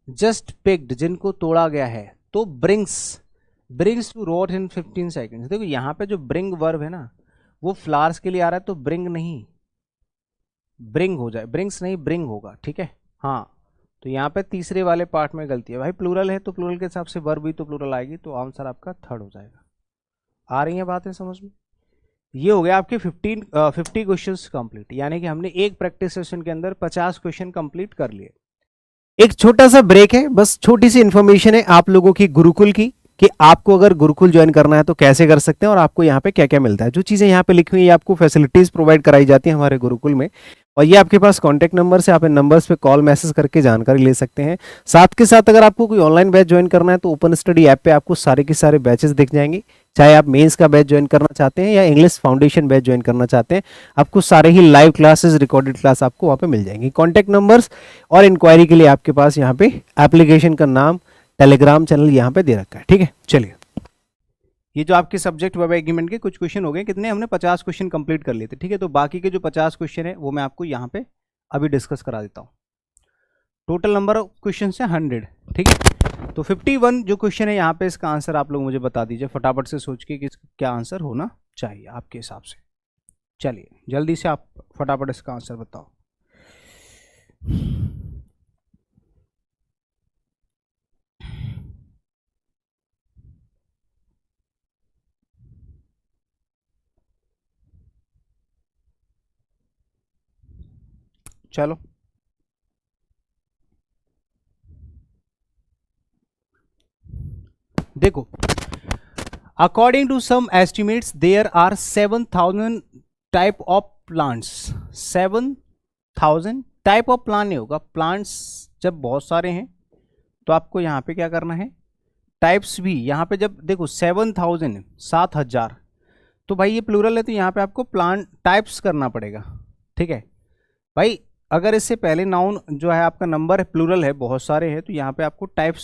just picked, जिनको तोड़ा गया है, तो brings to rot in 15 seconds. देखो यहाँ पे जो ब्रिंग वर्ब है ना वो फ्लावर्स के लिए आ रहा है, तो ब्रिंग नहीं ब्रिंग हो जाए, ब्रिंग्स नहीं ब्रिंग होगा, ठीक है? हाँ, तो यहाँ पे तीसरे वाले पार्ट में गलती है भाई, प्लूरल है तो प्लूरल के हिसाब से वर्ब भी तो प्लूरल आएगी, तो आंसर आपका थर्ड हो जाएगा। आ रही है बातें समझ में? ये हो गया आपके 50 क्वेश्चंस कंप्लीट, यानी कि हमने एक प्रैक्टिस सेशन के अंदर 50 क्वेश्चन कंप्लीट कर लिए। एक छोटा सा ब्रेक है, बस छोटी सी इंफॉर्मेशन है आप लोगों की गुरुकुल की, कि आपको अगर गुरुकुल ज्वाइन करना है तो कैसे कर सकते हैं और आपको यहाँ पे क्या क्या मिलता है। जो चीज़ें यहाँ पे लिखी हुई है आपको फैसिलिटीज़ प्रोवाइड कराई जाती हैं हमारे गुरुकुल में, और ये आपके पास कॉन्टैक्ट नंबर से आप इन नंबर्स पे कॉल मैसेज करके जानकारी ले सकते हैं। साथ के साथ अगर आपको कोई ऑनलाइन बैच ज्वाइन करना है तो ओपन स्टडी ऐप पे आपको सारे के सारे बैचेस दिख जाएंगे, चाहे आप मेंस का बैच ज्वाइन करना चाहते हैं या इंग्लिश फाउंडेशन बैच ज्वाइन करना चाहते हैं, आपको सारे ही लाइव क्लासेस रिकॉर्डेड क्लास आपको वहाँ पे मिल जाएंगी। कॉन्टैक्ट नंबर्स और इंक्वायरी के लिए आपके पास यहाँ पे एप्लीकेशन का नाम, टेलीग्राम चैनल यहाँ पे दे रखा है, ठीक है? चलिए, ये जो आपके सब्जेक्ट वेब एग्रीमेंट के कुछ क्वेश्चन हो गए, कितने हमने 50 क्वेश्चन कंप्लीट कर लिए थे, ठीक है? तो बाकी के जो 50 क्वेश्चन है वो मैं आपको यहाँ पे अभी डिस्कस करा देता हूँ। टोटल नंबर ऑफ क्वेश्चन है 100, ठीक है? तो 51 जो क्वेश्चन है यहाँ पे, इसका आंसर आप लोग मुझे बता दीजिए फटाफट से सोच के कि क्या आंसर होना चाहिए आपके हिसाब से। चलिए जल्दी से आप फटाफट इसका आंसर बताओ। चलो देखो, according to some estimates there are 7000 type of plants, 7000 type of plant नहीं होगा, प्लांट्स जब बहुत सारे हैं तो आपको यहाँ पे क्या करना है, टाइप्स भी यहाँ पे जब देखो 7000 7000 तो भाई ये प्लूरल है तो यहाँ पे आपको प्लांट टाइप्स करना पड़ेगा, ठीक है भाई। अगर इससे पहले नाउन जो है आपका नंबर है प्लूरल है बहुत सारे हैं तो यहाँ पे आपको टाइप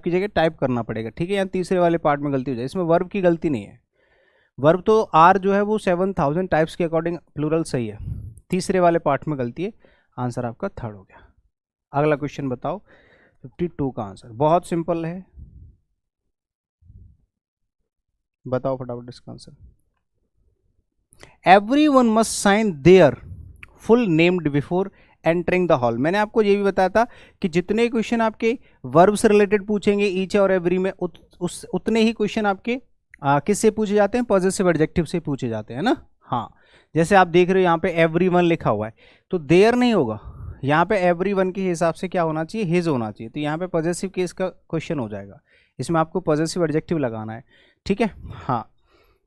की जगह टाइप करना पड़ेगा, ठीक है। यहाँ तीसरे वाले पार्ट में गलती हो जाए, इसमें वर्ब की गलती नहीं है, वर्ब तो आर जो है वो 7000 टाइप्स के अकॉर्डिंग प्लूरल सही है, तीसरे वाले पार्ट में गलती है, आंसर आपका थर्ड हो गया। अगला क्वेश्चन बताओ 52 का आंसर, बहुत सिंपल है, बताओ फटाफट इसका answer. Everyone must sign their full named before entering the hall. मैंने आपको ये भी बताया था कि जितने क्वेश्चन आपके वर्ब से रिलेटेड पूछेंगे ईच और एवरी में उतने ही क्वेश्चन आपके किससे पूछे जाते हैं, पॉजिटिव एडजेक्टिव से पूछे जाते हैं ना। हाँ, जैसे आप देख रहे हो यहाँ पे एवरीवन लिखा हुआ है तो देयर नहीं होगा, यहाँ पे एवरीवन के हिसाब से क्या होना चाहिए, हिज होना चाहिए, तो यहाँ पे पॉजिटिव केस का क्वेश्चन हो जाएगा, इसमें आपको पॉजिटिव एडजेक्टिव लगाना है, ठीक है। हाँ,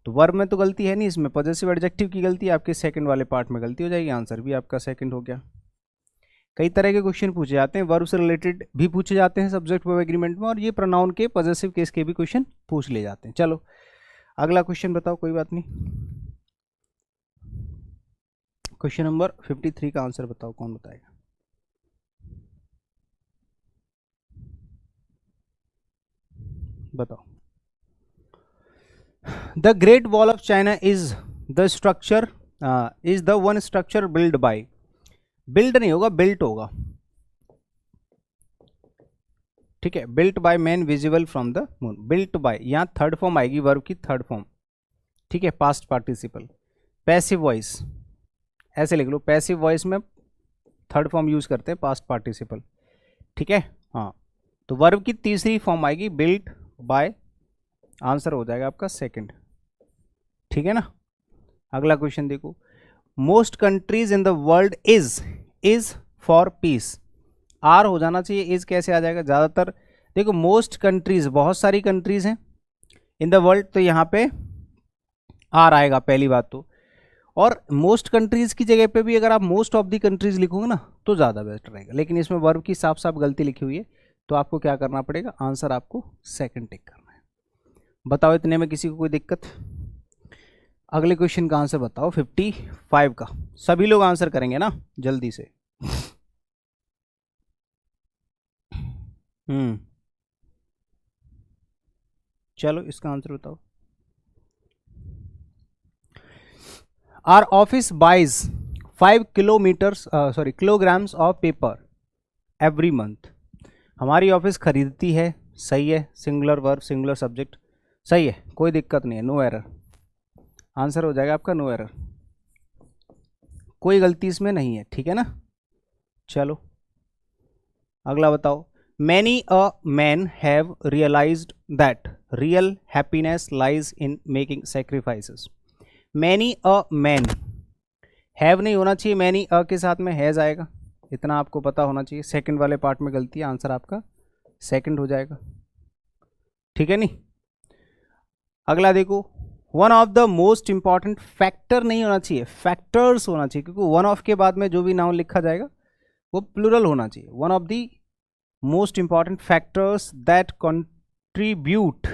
तो वर्ब में तो गलती है नहीं, इसमें पॉजिटिव एडजेक्टिव की गलती है, आपके सेकंड वाले पार्ट में गलती हो जाएगी, आंसर भी आपका सेकंड हो गया। कई तरह के क्वेश्चन पूछे जाते हैं, वर्ब से रिलेटेड भी पूछे जाते हैं सब्जेक्ट वर्ब एग्रीमेंट में, और ये प्रोनाउन के पॉजिटिव केस के भी क्वेश्चन पूछ ले जाते हैं। चलो अगला क्वेश्चन बताओ, कोई बात नहीं। क्वेश्चन नंबर 53 का आंसर बताओ, कौन बताएगा। बताओ। The great wall of China is the structure is the one structure build by, build नहीं होगा बिल्ट होगा, ठीक है, built by man visible from the moon, built by, यहाँ थर्ड फॉर्म आएगी वर्ब की थर्ड फॉर्म, ठीक है, पास्ट पार्टिसिपल। पैसिव वॉइस ऐसे लिख लो, पैसिव वॉइस में थर्ड फॉर्म यूज करते हैं पास्ट पार्टिसिपल, ठीक है। हाँ, तो वर्ब की तीसरी फॉर्म आएगी बिल्ट बाय, आंसर हो जाएगा आपका सेकंड, ठीक है ना। अगला क्वेश्चन देखो, most countries in the world is for peace, are हो जाना चाहिए, इज कैसे आ जाएगा, ज़्यादातर देखो मोस्ट कंट्रीज बहुत सारी कंट्रीज हैं इन द वर्ल्ड, तो यहाँ पे आर आएगा पहली बात तो, और मोस्ट कंट्रीज की जगह पे भी अगर आप मोस्ट ऑफ द कंट्रीज लिखोगे ना तो ज़्यादा बेस्ट रहेगा, लेकिन इसमें वर्ब की साफ साफ गलती लिखी हुई है, तो आपको क्या करना पड़ेगा, आंसर आपको सेकंड टिक करना है। बताओ इतने में किसी को कोई दिक्कत। अगले क्वेश्चन का आंसर बताओ 55 का, सभी लोग आंसर करेंगे ना जल्दी से। चलो इसका आंसर बताओ। Our office buys 5 kilograms of paper every month, हमारी ऑफिस खरीदती है, सही है, सिंगुलर वर्ब सिंगुलर सब्जेक्ट, सही है, कोई दिक्कत नहीं है, नो एरर, आंसर हो जाएगा आपका नो एरर, कोई गलती इसमें नहीं है, ठीक है ना। चलो अगला बताओ, many a man have realised that real happiness lies in making sacrifices, many a man, have नहीं होना चाहिए, मैनी अ के साथ में हैज आएगा, इतना आपको पता होना चाहिए, सेकंड वाले पार्ट में गलती है, आंसर आपका सेकंड हो जाएगा, ठीक है नहीं। अगला देखो, one of the most important, factor नहीं होना चाहिए, फैक्टर्स होना चाहिए, क्योंकि वन ऑफ के बाद में जो भी नाउन लिखा जाएगा वो प्लूरल होना चाहिए। One of the most important factors that contribute,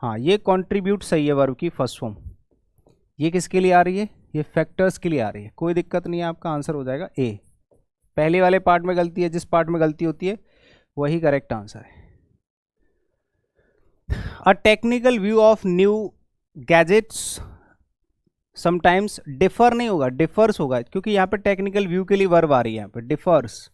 हाँ ये कंट्रीब्यूट सही है वर्ब की फर्स्ट फॉर्म, ये किसके लिए आ रही है, ये फैक्टर्स के लिए आ रही है, कोई दिक्कत नहीं है, आपका आंसर हो जाएगा ए। पहले वाले पार्ट में गलती है, जिस पार्ट में गलती होती है वही करेक्ट आंसर है। A technical view of new gadgets sometimes differ नहीं होगा, डिफर्स होगा, क्योंकि यहाँ पे टेक्निकल व्यू के लिए वर्ब आ रही है, यहाँ पे डिफर्स,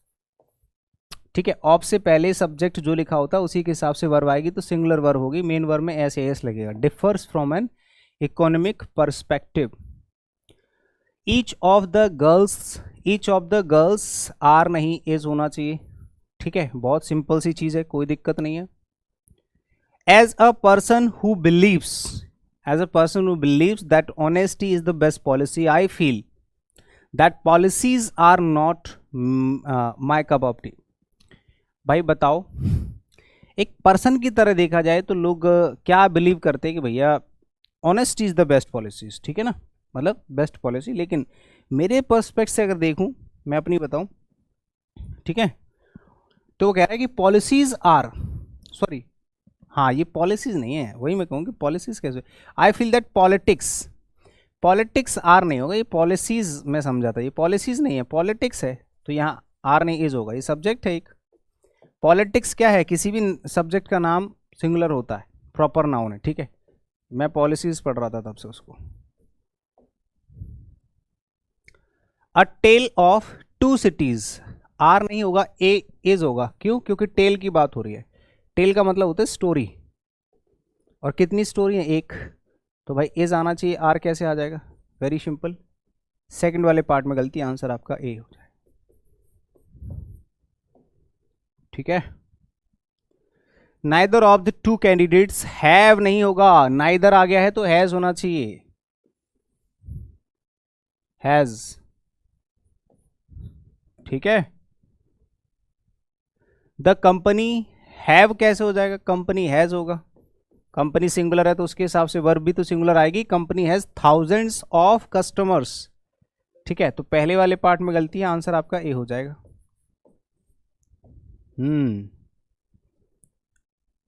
ठीक है। ऑफ से पहले सब्जेक्ट जो लिखा होता है उसी के हिसाब से वर्ब आएगी, तो सिंगुलर वर्ब होगी, मेन वर्ब में एस एस लगेगा, differs from an economic perspective. Each of the girls are नहीं एज होना चाहिए, ठीक है, बहुत सिंपल सी चीज है, कोई दिक्कत नहीं है। As a person who believes that honesty is the best policy, I feel that policies are not my cup of tea. भाई बताओ, एक पर्सन की तरह देखा जाए तो लोग क्या बिलीव करते हैं कि भैया honesty is the best policies, ठीक है ना, मतलब बेस्ट पॉलिसी, लेकिन मेरे पर्सपेक्ट से अगर देखूं मैं अपनी बताऊं, ठीक है। तो वो कह रहा है कि पॉलिसीज आर, सॉरी, हाँ ये पॉलिसीज नहीं है, वही मैं कहूँ कि पॉलिसीज कैसे, I feel that politics, politics are नहीं होगा, ये पॉलिसीज मैं समझा था, ये पॉलिसीज नहीं है, पॉलिटिक्स है, तो यहाँ आर नहीं इज होगा, ये सब्जेक्ट है एक। पॉलिटिक्स क्या है, किसी भी सब्जेक्ट का नाम सिंगुलर होता है, प्रॉपर नाउन है, ठीक है। मैं पॉलिसीज पढ़ रहा था तब से उसको। A tale of two cities, are नहीं होगा, ए इज होगा, क्यों, क्योंकि टेल की बात हो रही है, टेल का मतलब होता है स्टोरी, और कितनी स्टोरी है, एक, तो भाई इज आना चाहिए, आर कैसे आ जाएगा, वेरी सिंपल, सेकंड वाले पार्ट में गलती, आंसर आपका ए हो जाए, ठीक है। Neither of the two candidates have नहीं होगा, नाइदर आ गया है तो हैज होना चाहिए, हैज, ठीक है। द कंपनी हैव कैसे हो जाएगा, कंपनी हैज होगा, कंपनी सिंगुलर है तो उसके हिसाब से वर्ब भी तो सिंगुलर आएगी, company has thousands of customers, ठीक है। तो पहले वाले पार्ट में गलती है, आंसर आपका ए हो जाएगा।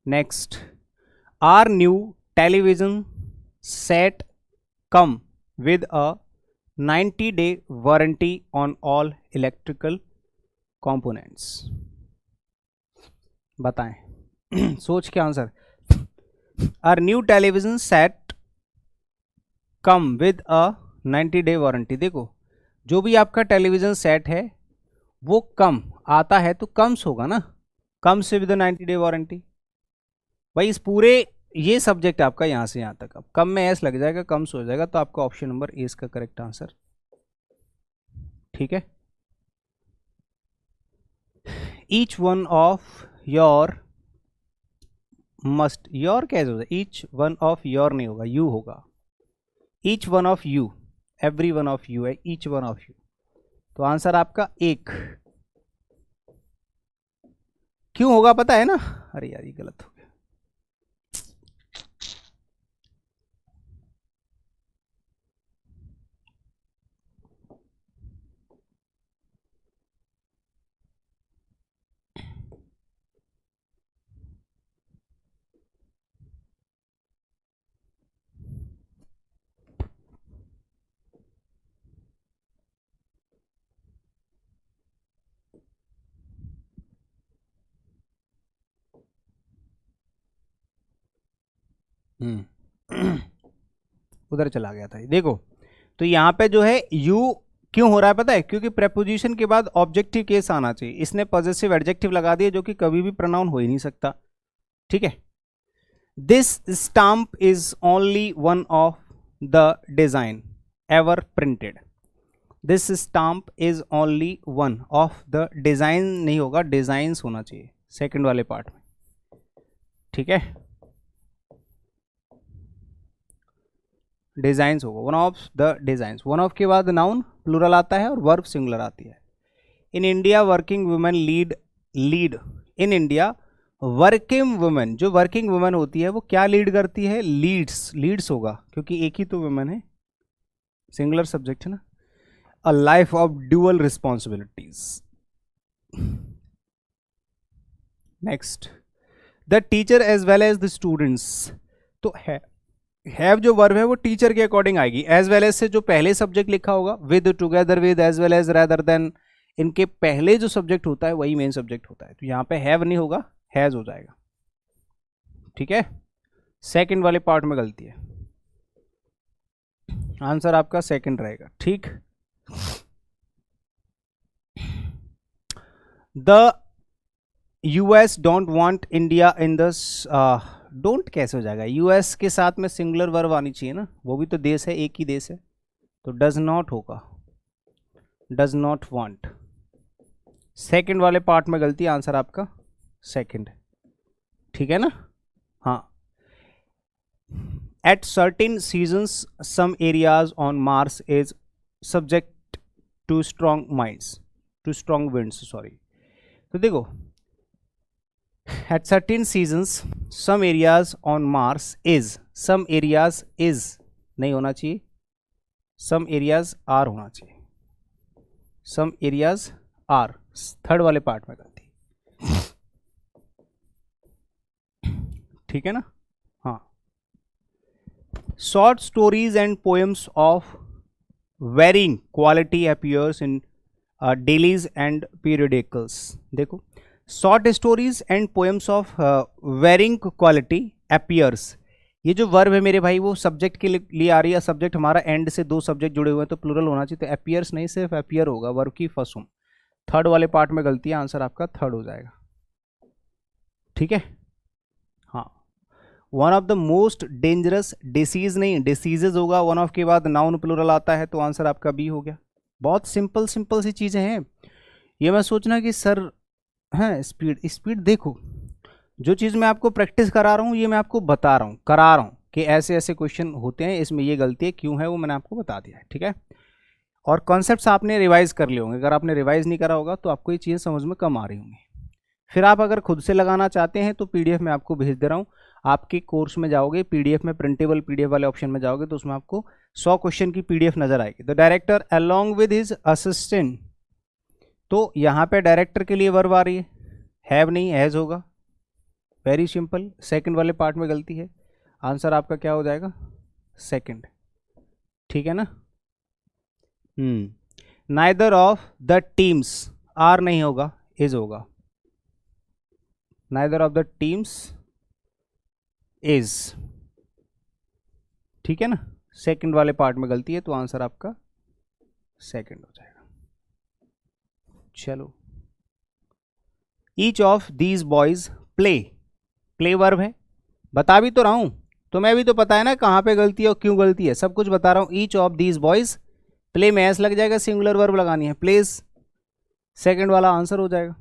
Next, our new television set come with a 90-day warranty on all electrical components, बताएं सोच के answer. Our new television set come with a 90-day warranty, देखो जो भी आपका टेलीविजन सेट है वो कम आता है तो कम्स होगा ना, कम से विद 90-day वारंटी, भाई इस पूरे ये सब्जेक्ट आपका यहां से यहां तक, अब कम में एस लग जाएगा, कम्स हो जाएगा, तो आपका ऑप्शन नंबर ए इसका करेक्ट आंसर, ठीक है। Each one of your must, your कैसे होगा, ईच वन ऑफ योर नहीं होगा, यू होगा, each one of you, every one of you है, ईच वन ऑफ यू, तो आंसर आपका एक, क्यों होगा पता है ना, अरे यार ये गलत हो गया, उधर चला गया था, देखो तो यहाँ पे जो है यू क्यों हो रहा है पता है, क्योंकि प्रेपोजिशन के बाद ऑब्जेक्टिव केस आना चाहिए, इसने पॉजिटिव एडजेक्टिव लगा दिया जो कि कभी भी प्रोनाउन हो ही नहीं सकता, ठीक है। This stamp is only one of the design ever printed, this stamp is only one of the design नहीं होगा, डिजाइंस होना चाहिए सेकंड वाले पार्ट में, ठीक है, डिजाइंस होगा, one of the designs, one of के बाद नाउन प्लूरल आता है और वर्ब सिंगुलर आती है। In India working women lead, lead in India working women, जो वर्किंग वुमेन होती है वो क्या लीड करती है, लीड्स, लीड्स होगा क्योंकि एक ही तो वुमेन है, सिंगुलर सब्जेक्ट है ना। A life of dual responsibilities, next, the teacher as well as the students, तो हैव जो वर्ब है वो टीचर के अकॉर्डिंग आएगी, एज वेल एज से जो पहले सब्जेक्ट लिखा होगा, with, together with, as well as, rather than, इनके पहले जो सब्जेक्ट होता है वही मेन सब्जेक्ट होता है, तो यहाँ पे हैव नहीं होगा, हैज हो जाएगा, ठीक है। सेकंड वाले पार्ट में गलती है, आंसर आपका सेकंड रहेगा, ठीक। The US don't want India in the, don't कैसे हो जाएगा, यूएस के साथ में सिंगुलर वर्ब आनी चाहिए ना, वो भी तो देश है, एक ही देश है, तो डज नॉट होगा, डज नॉट वांट, सेकंड वाले पार्ट में गलती, आंसर आपका सेकंड, ठीक है ना। हाँ, at certain seasons some areas on Mars is subject to strong minds, to strong winds, sorry, तो देखो at certain seasons some areas on Mars is, some areas is नहीं होना चाहिए, some areas are होना चाहिए, सम एरियाज आर, थर्ड वाले part में गलती, ठीक है ना। हाँ, short stories and poems of varying quality appears in dailies and periodicals. देखो, short stories and poems of varying quality appears, ये जो वर्ब है मेरे भाई वो सब्जेक्ट के लिए आ रही है। सब्जेक्ट हमारा एंड से दो सब्जेक्ट जुड़े हुए हैं तो प्लूरल होना चाहिए, तो अपीयर्स नहीं सिर्फ अपीयर होगा, वर्ब की फर्स्ट फॉर्म। थर्ड वाले पार्ट में गलती है, आंसर आपका थर्ड हो जाएगा, ठीक है। हाँ, one of the most dangerous disease नहीं डिसीजेज होगा, वन ऑफ के बाद नाउन प्लूरल आता है तो आंसर आपका बी हो गया। बहुत सिंपल सिंपल सी चीजें हैं ये। मैं सोचना कि सर हैं स्पीड स्पीड, देखो जो चीज़ मैं आपको प्रैक्टिस करा रहा हूँ ये मैं आपको बता रहा हूँ, करा रहा हूँ कि ऐसे ऐसे क्वेश्चन होते हैं, इसमें ये गलती है क्यों है वो मैंने आपको बता दिया है, ठीक है। और कॉन्सेप्ट्स आपने रिवाइज कर लिए होंगे, अगर आपने रिवाइज नहीं करा होगा तो आपको ये चीज़ें समझ में कम आ रही होंगी। फिर आप अगर खुद से लगाना चाहते हैं तो पीडीएफ में आपको भेज दे रहा हूँ, आपके कोर्स में जाओगे पीडीएफ में, प्रिंटेबल पीडीएफ वाले ऑप्शन में जाओगे तो उसमें आपको 100 क्वेश्चन की पीडीएफ नजर आएगी। The director along with his assistant, तो यहाँ पे डायरेक्टर के लिए वर्ब आ रही है, हैव नहीं हैज होगा, वेरी सिंपल। सेकंड वाले पार्ट में गलती है, आंसर आपका क्या हो जाएगा सेकंड, ठीक है ना। Neither of the teams, are नहीं होगा इज होगा, neither of the teams is, ठीक है ना। सेकंड वाले पार्ट में गलती है तो आंसर आपका सेकंड हो जाएगा। चलो, each of these boys play, play verb है, बता भी तो रहा हूं, तुम्हें भी तो पता है ना कहां पे गलती है और क्यों गलती है, सब कुछ बता रहा हूं। Each of these boys play में एस लग जाएगा, सिंगुलर वर्ब लगानी है, प्लेज, सेकंड वाला आंसर हो जाएगा।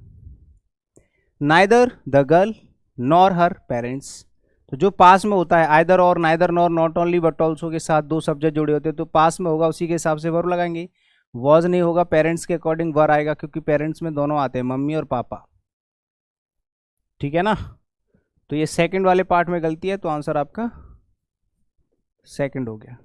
Neither the girl nor her parents, तो जो पास में होता है आइदर और, neither nor, not only but also के साथ दो सब्जेक्ट जुड़े होते हैं तो पास में होगा उसी के हिसाब से वर्ब लगाएंगे। वॉज नहीं होगा, पेरेंट्स के अकॉर्डिंग वर्ब आएगा क्योंकि पेरेंट्स में दोनों आते हैं, मम्मी और पापा, ठीक है ना। तो ये सेकंड वाले पार्ट में गलती है तो आंसर आपका सेकंड हो गया।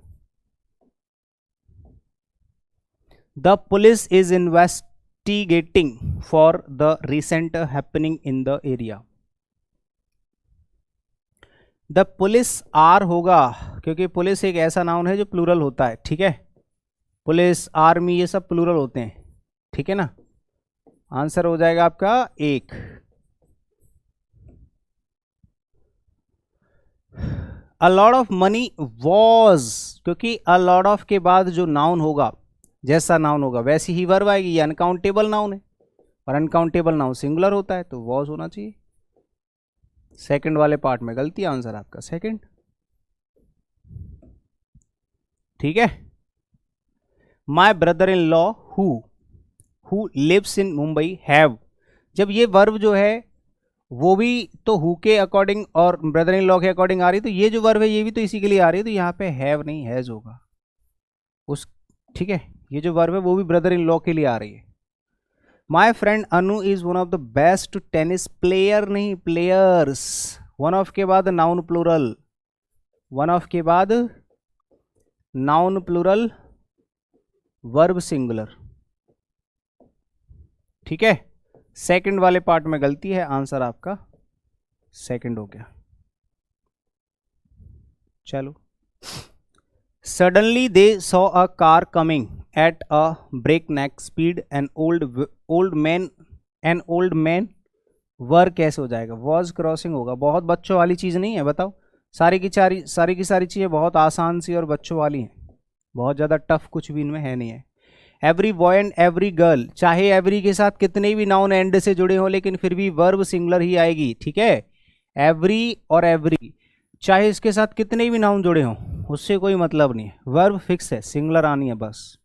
The police is investigating for the recent happening in the area, the police are होगा क्योंकि पुलिस एक ऐसा नाउन है जो प्लूरल होता है, ठीक है। पुलिस, आर्मी, ये सब प्लूरल होते हैं, ठीक है ना। आंसर हो जाएगा आपका एक। A lot of money was, क्योंकि अ लॉट ऑफ के बाद जो नाउन होगा, जैसा नाउन होगा वैसी ही वर्ब आएगी, ये अनकाउंटेबल नाउन है और अनकाउंटेबल नाउन सिंगुलर होता है तो वॉज होना चाहिए। सेकंड वाले पार्ट में गलती, आंसर आपका सेकंड, ठीक है। My brother in law who lives in Mumbai have, जब ये वर्ब जो है वो भी तो हु के अकॉर्डिंग और ब्रदर इन लॉ के अकॉर्डिंग आ रही, तो ये जो वर्ब है ये भी तो इसी के लिए आ रही है, तो यहाँ पे हैव नहीं हैज होगा उस, ठीक है। ये जो वर्ब है वो भी ब्रदर इन लॉ के लिए आ रही है। My friend Anu is one of the best tennis player नहीं प्लेयर्स, वन ऑफ के बाद नाउन प्लूरल, वन ऑफ के बाद नाउन प्लूरल, वर्ब सिंगुलर, ठीक है। सेकंड वाले पार्ट में गलती है, आंसर आपका सेकंड हो गया। चलो, suddenly they saw a car coming at a breakneck speed, an old man, verb कैसे हो जाएगा, वॉज क्रॉसिंग होगा। बहुत बच्चों वाली चीज नहीं है, बताओ, सारी की सारी चीजें बहुत आसान सी और बच्चों वाली हैं, बहुत ज्यादा टफ कुछ भी इनमें है नहीं है। Every boy and every girl, चाहे एवरी के साथ कितने भी नाउन एंड से जुड़े हो लेकिन फिर भी वर्ब सिंगुलर ही आएगी, ठीक है। एवरी और एवरी, चाहे इसके साथ कितने भी नाउन जुड़े हों उससे कोई मतलब नहीं है, वर्ब फिक्स है, सिंगुलर आनी है बस,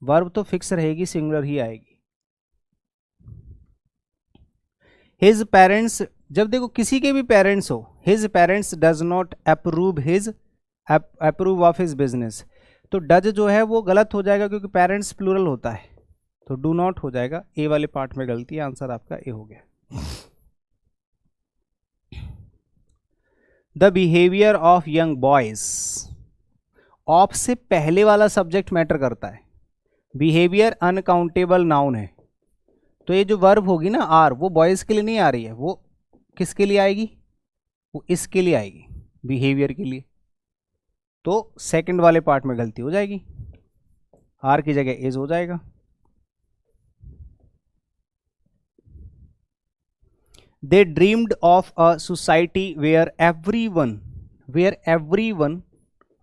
वर्ब तो फिक्स रहेगी, सिंगुलर ही आएगी। हिज पेरेंट्स, जब देखो किसी के भी पेरेंट्स हो, his parents does not approve of his business, तो डज जो है वो गलत हो जाएगा क्योंकि पेरेंट्स प्लूरल होता है, तो डू नॉट हो जाएगा। ए वाले पार्ट में गलती है, आंसर आपका ए हो गया। The behaviour of young boys, of से पहले वाला सब्जेक्ट मैटर करता है, बिहेवियर अनकाउंटेबल नाउन है, तो ये जो वर्ब होगी ना आर, वो बॉयज के लिए नहीं आ रही है, वो किसके लिए आएगी, वो इसके लिए आएगी, बिहेवियर के लिए। तो सेकंड वाले पार्ट में गलती हो जाएगी, आर की जगह इज हो जाएगा। They dreamed of a society where everyone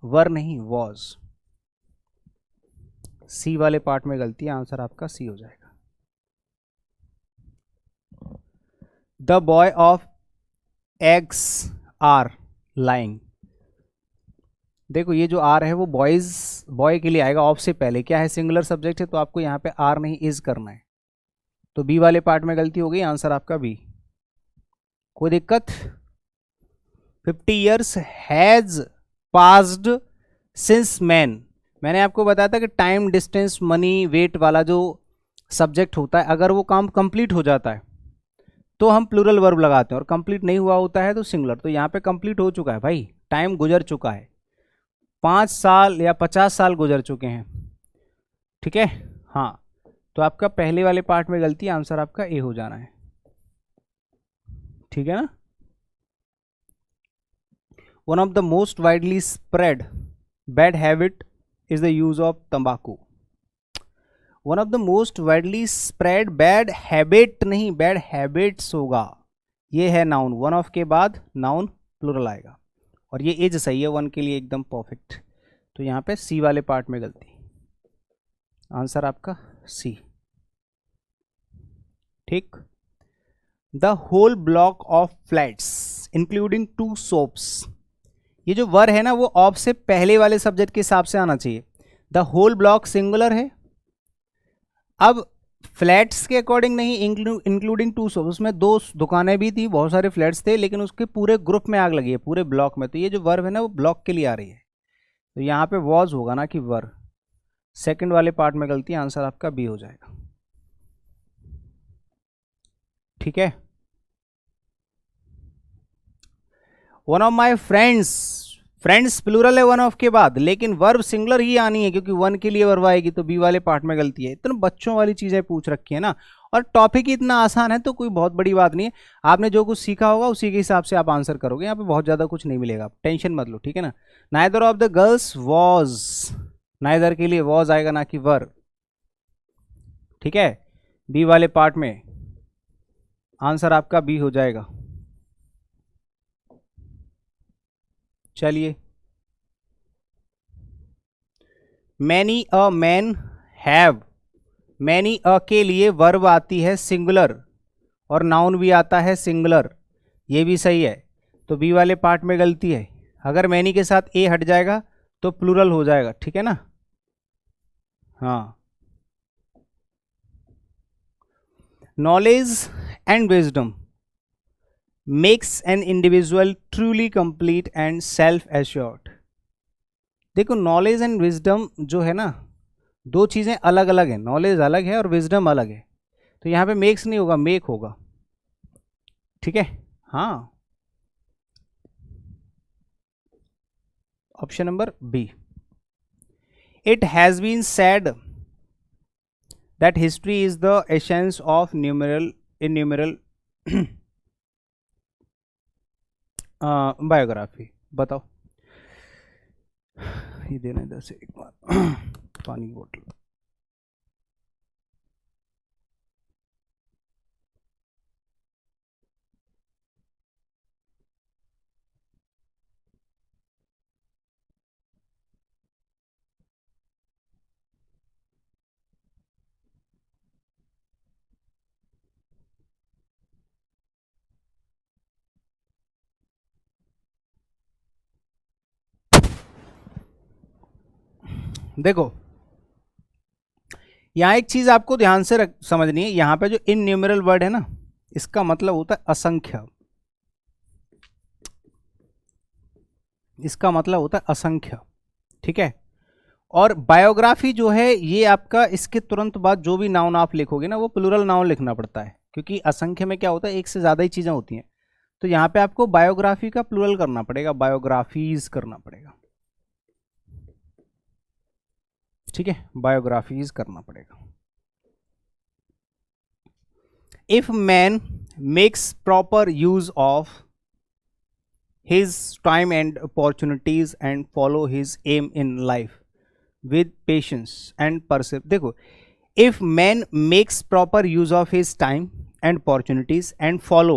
were नहीं वॉज। सी वाले पार्ट में गलती है, आंसर आपका सी हो जाएगा। The boy of eggs are lying, देखो ये जो आर है वो बॉय के लिए आएगा, ऑफ से पहले क्या है, सिंगुलर सब्जेक्ट है, तो आपको यहां पे आर नहीं इज करना है, तो बी वाले पार्ट में गलती हो गई, आंसर आपका बी। कोई दिक्कत? 50 years हैज पास्ड सिंस मैंने आपको बताया था कि टाइम, डिस्टेंस, मनी, वेट वाला जो सब्जेक्ट होता है, अगर वो काम कंप्लीट हो जाता है तो हम प्लूरल वर्ब लगाते हैं, और कंप्लीट नहीं हुआ होता है तो सिंगुलर। तो यहाँ पे कंप्लीट हो चुका है भाई, टाइम गुजर चुका है, 5 साल या 50 साल गुजर चुके हैं, ठीक है। हाँ, तो आपका पहले वाले पार्ट में गलती, आंसर आपका ए हो जाना है, ठीक है ना। One of the most widely spread bad habit is the use of तंबाकू। One of the most widely spread bad habit नहीं, बैड हैबिट्स होगा, ये है नाउन, वन ऑफ के बाद नाउन प्लूरल आएगा, और ये एज सही है, वन के लिए एकदम परफेक्ट। तो यहाँ पे सी वाले पार्ट में गलती, आंसर आपका सी, ठीक। The whole block of flats including 2 shops, ये जो वर है ना वो ऑफ से पहले वाले सब्जेक्ट के हिसाब से आना चाहिए। द होल ब्लॉक सिंगुलर है, अब फ्लैट्स के अकॉर्डिंग नहीं, इंक्लूडिंग 2 सोप्स, उसमें 2 दुकानें भी थी, बहुत सारे फ्लैट्स थे, लेकिन उसके पूरे ग्रुप में आग लगी है, पूरे ब्लॉक में, तो ये जो वर्ब है ना वो ब्लॉक के लिए आ रही है, तो यहाँ पे वॉज होगा ना कि वर। सेकंड वाले पार्ट में गलती, आंसर आपका बी हो जाएगा, ठीक है। One of my friends plural है वन ऑफ के बाद, लेकिन वर्ब सिंगुलर ही आनी है क्योंकि वन के लिए वर्ब आएगी, तो बी वाले पार्ट में गलती है। इतने बच्चों वाली चीजें पूछ रखी है ना, और टॉपिक ही इतना आसान है तो कोई बहुत बड़ी बात नहीं है, आपने जो कुछ सीखा होगा उसी के हिसाब से आप आंसर करोगे, यहाँ पे बहुत ज्यादा कुछ नहीं मिलेगा, टेंशन मत लो, ठीक है ना। Neither of the girls was, neither के लिए वॉज आएगा ना कि वर, ठीक है। बी वाले पार्ट में आंसर आपका बी हो जाएगा। चलिए, many a man have, many a के लिए वर्ब आती है सिंगुलर और नाउन भी आता है सिंगुलर, ये भी सही है, तो बी वाले पार्ट में गलती है। अगर मैनी के साथ ए हट जाएगा तो प्लूरल हो जाएगा, ठीक है ना। हाँ, knowledge and wisdom makes an individual truly complete and self assured. देखो नॉलेज एंड विजडम जो है ना, 2 चीजें अलग अलग है, नॉलेज अलग है और विजडम अलग है, तो यहां पे मेक्स नहीं होगा, मेक होगा, ठीक है। हाँ, option number B. It has been said that history is the essence of numeral biography. बताओ, ये देना इधर से एक बार पानी की बोतल। देखो यहां एक चीज आपको ध्यान से समझनी है, यहां पे जो इनन्यूमरल वर्ड है ना, इसका मतलब होता है असंख्य, इसका मतलब होता है असंख्य, ठीक है। और बायोग्राफी जो है ये आपका इसके तुरंत बाद जो भी नाउन आप लिखोगे ना वो प्लूरल नाउन लिखना पड़ता है, क्योंकि असंख्य में क्या होता है, एक से ज्यादा ही चीजें होती हैं, तो यहां पे आपको बायोग्राफी का प्लूरल करना पड़ेगा, बायोग्राफीज करना पड़ेगा, ठीक है, बायोग्राफीज करना पड़ेगा। If man makes proper use of his time and opportunities and follow his aim in life with patience and persevere। देखो, if man makes proper use of his time and opportunities and follow,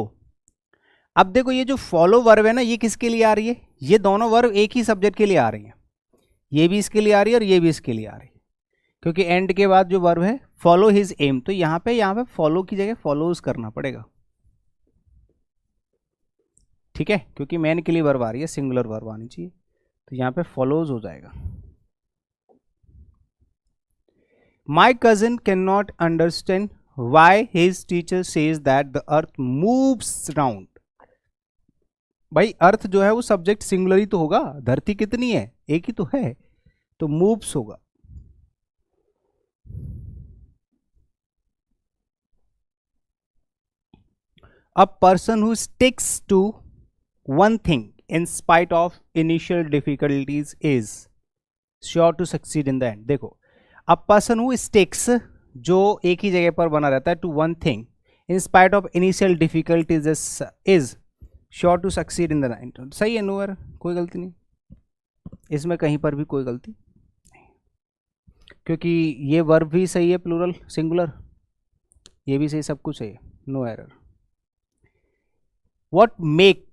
अब देखो ये जो follow verb है ना, ये किसके लिए आ रही है? ये दोनों वर्ब एक ही सब्जेक्ट के लिए आ रही है, ये भी इसके लिए आ रही है और ये भी इसके लिए आ रही है, क्योंकि एंड के बाद जो वर्ब है फॉलो हिज एम, तो यहाँ पे फॉलो की जगह फॉलोज करना पड़ेगा। ठीक है, क्योंकि मैन के लिए वर्ब आ रही है, सिंगुलर वर्ब आनी चाहिए, तो यहाँ पे फॉलोज हो जाएगा। My cousin can not understand why his teacher says that the earth moves round. भाई अर्थ जो है वो सब्जेक्ट सिंगुलर ही तो होगा, धरती कितनी है? एक ही तो है, तो मूव्स होगा। A person who sticks to one thing in spite of initial difficulties is sure to succeed in the end। देखो, a person who sticks, जो एक ही जगह पर बना रहता है, to one thing in spite of initial difficulties is sure to succeed in the end। सही है नोअर, कोई गलती नहीं इसमें, कहीं पर भी कोई गलती नहीं, क्योंकि ये वर्ब भी सही है प्लूरल सिंगुलर, ये भी सही, सब कुछ सही है, no error. What make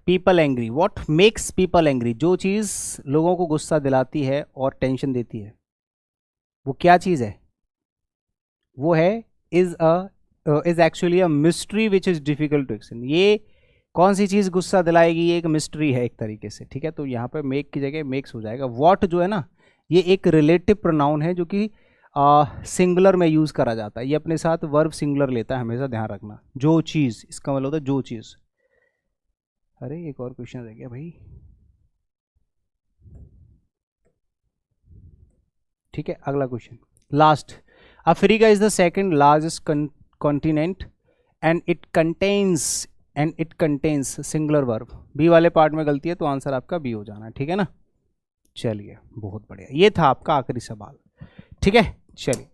people angry, what makes people angry, जो चीज़ लोगों को गुस्सा दिलाती है और टेंशन देती है, वो क्या चीज़ है? वो है is actually a mystery which is difficult to explain. ये कौन सी चीज़ गुस्सा दिलाएगी, ये एक मिस्ट्री है एक तरीके से। ठीक है, तो यहाँ पे मेक की जगह मेक्स हो जाएगा। वॉट जो है ना, ये एक रिलेटिव प्रोनाउन है जो कि सिंगुलर में यूज़ करा जाता है, ये अपने साथ वर्ब सिंगुलर लेता है, हमेशा ध्यान रखना। जो चीज़, इसका मतलब होता है जो चीज़। अरे एक और क्वेश्चन रह गया भाई। ठीक है, अगला question last. Africa is the second largest continent and it contains singular verb. B वाले पार्ट में गलती है, तो आंसर आपका बी हो जाना है। ठीक है ना, चलिए बहुत बढ़िया, ये था आपका आखिरी सवाल। ठीक है, चलिए,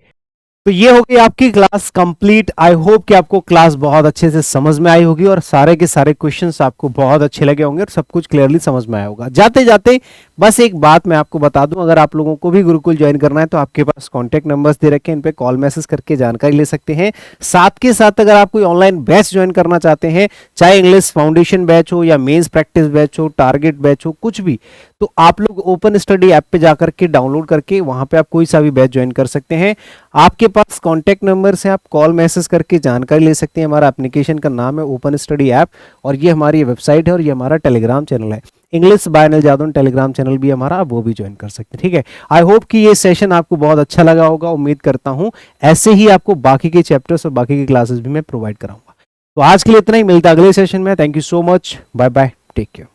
तो ये हो गई आपकी क्लास कंप्लीट। आई होप कि आपको क्लास बहुत अच्छे से समझ में आई होगी और सारे के सारे क्वेश्चंस आपको बहुत अच्छे लगे होंगे और सब कुछ क्लियरली समझ में आया होगा। जाते जाते बस एक बात मैं आपको बता दूं, अगर आप लोगों को भी गुरुकुल ज्वाइन करना है तो आपके पास कॉन्टैक्ट नंबर्स दे रखे हैं, इन पे कॉल मैसेज करके जानकारी ले सकते हैं। साथ के साथ अगर आप कोई ऑनलाइन बैच ज्वाइन करना चाहते हैं, चाहे इंग्लिश फाउंडेशन बैच हो या मेंस प्रैक्टिस बैच हो, टारगेट बैच हो, कुछ भी, तो आप लोग ओपन स्टडी ऐप पे जाकर के डाउनलोड करके वहां पे आप कोई सा भी बैच ज्वाइन कर सकते हैं। आपके पास कॉन्टैक्ट नंबर से आप कॉल मैसेज करके जानकारी ले सकते हैं। हमारा एप्लीकेशन का नाम है ओपन स्टडी ऐप और ये हमारी वेबसाइट है और ये हमारा टेलीग्राम चैनल है, English by Anil Jadaun Telegram channel भी हमारा, आप वो भी ज्वाइन कर सकते हैं। ठीक है, आई होप कि ये सेशन आपको बहुत अच्छा लगा होगा। उम्मीद करता हूँ ऐसे ही आपको बाकी के चैप्टर्स और बाकी की क्लासेस भी मैं प्रोवाइड कराऊंगा। तो आज के लिए इतना ही, मिलता है अगले सेशन में। Thank you so much, bye bye, take care.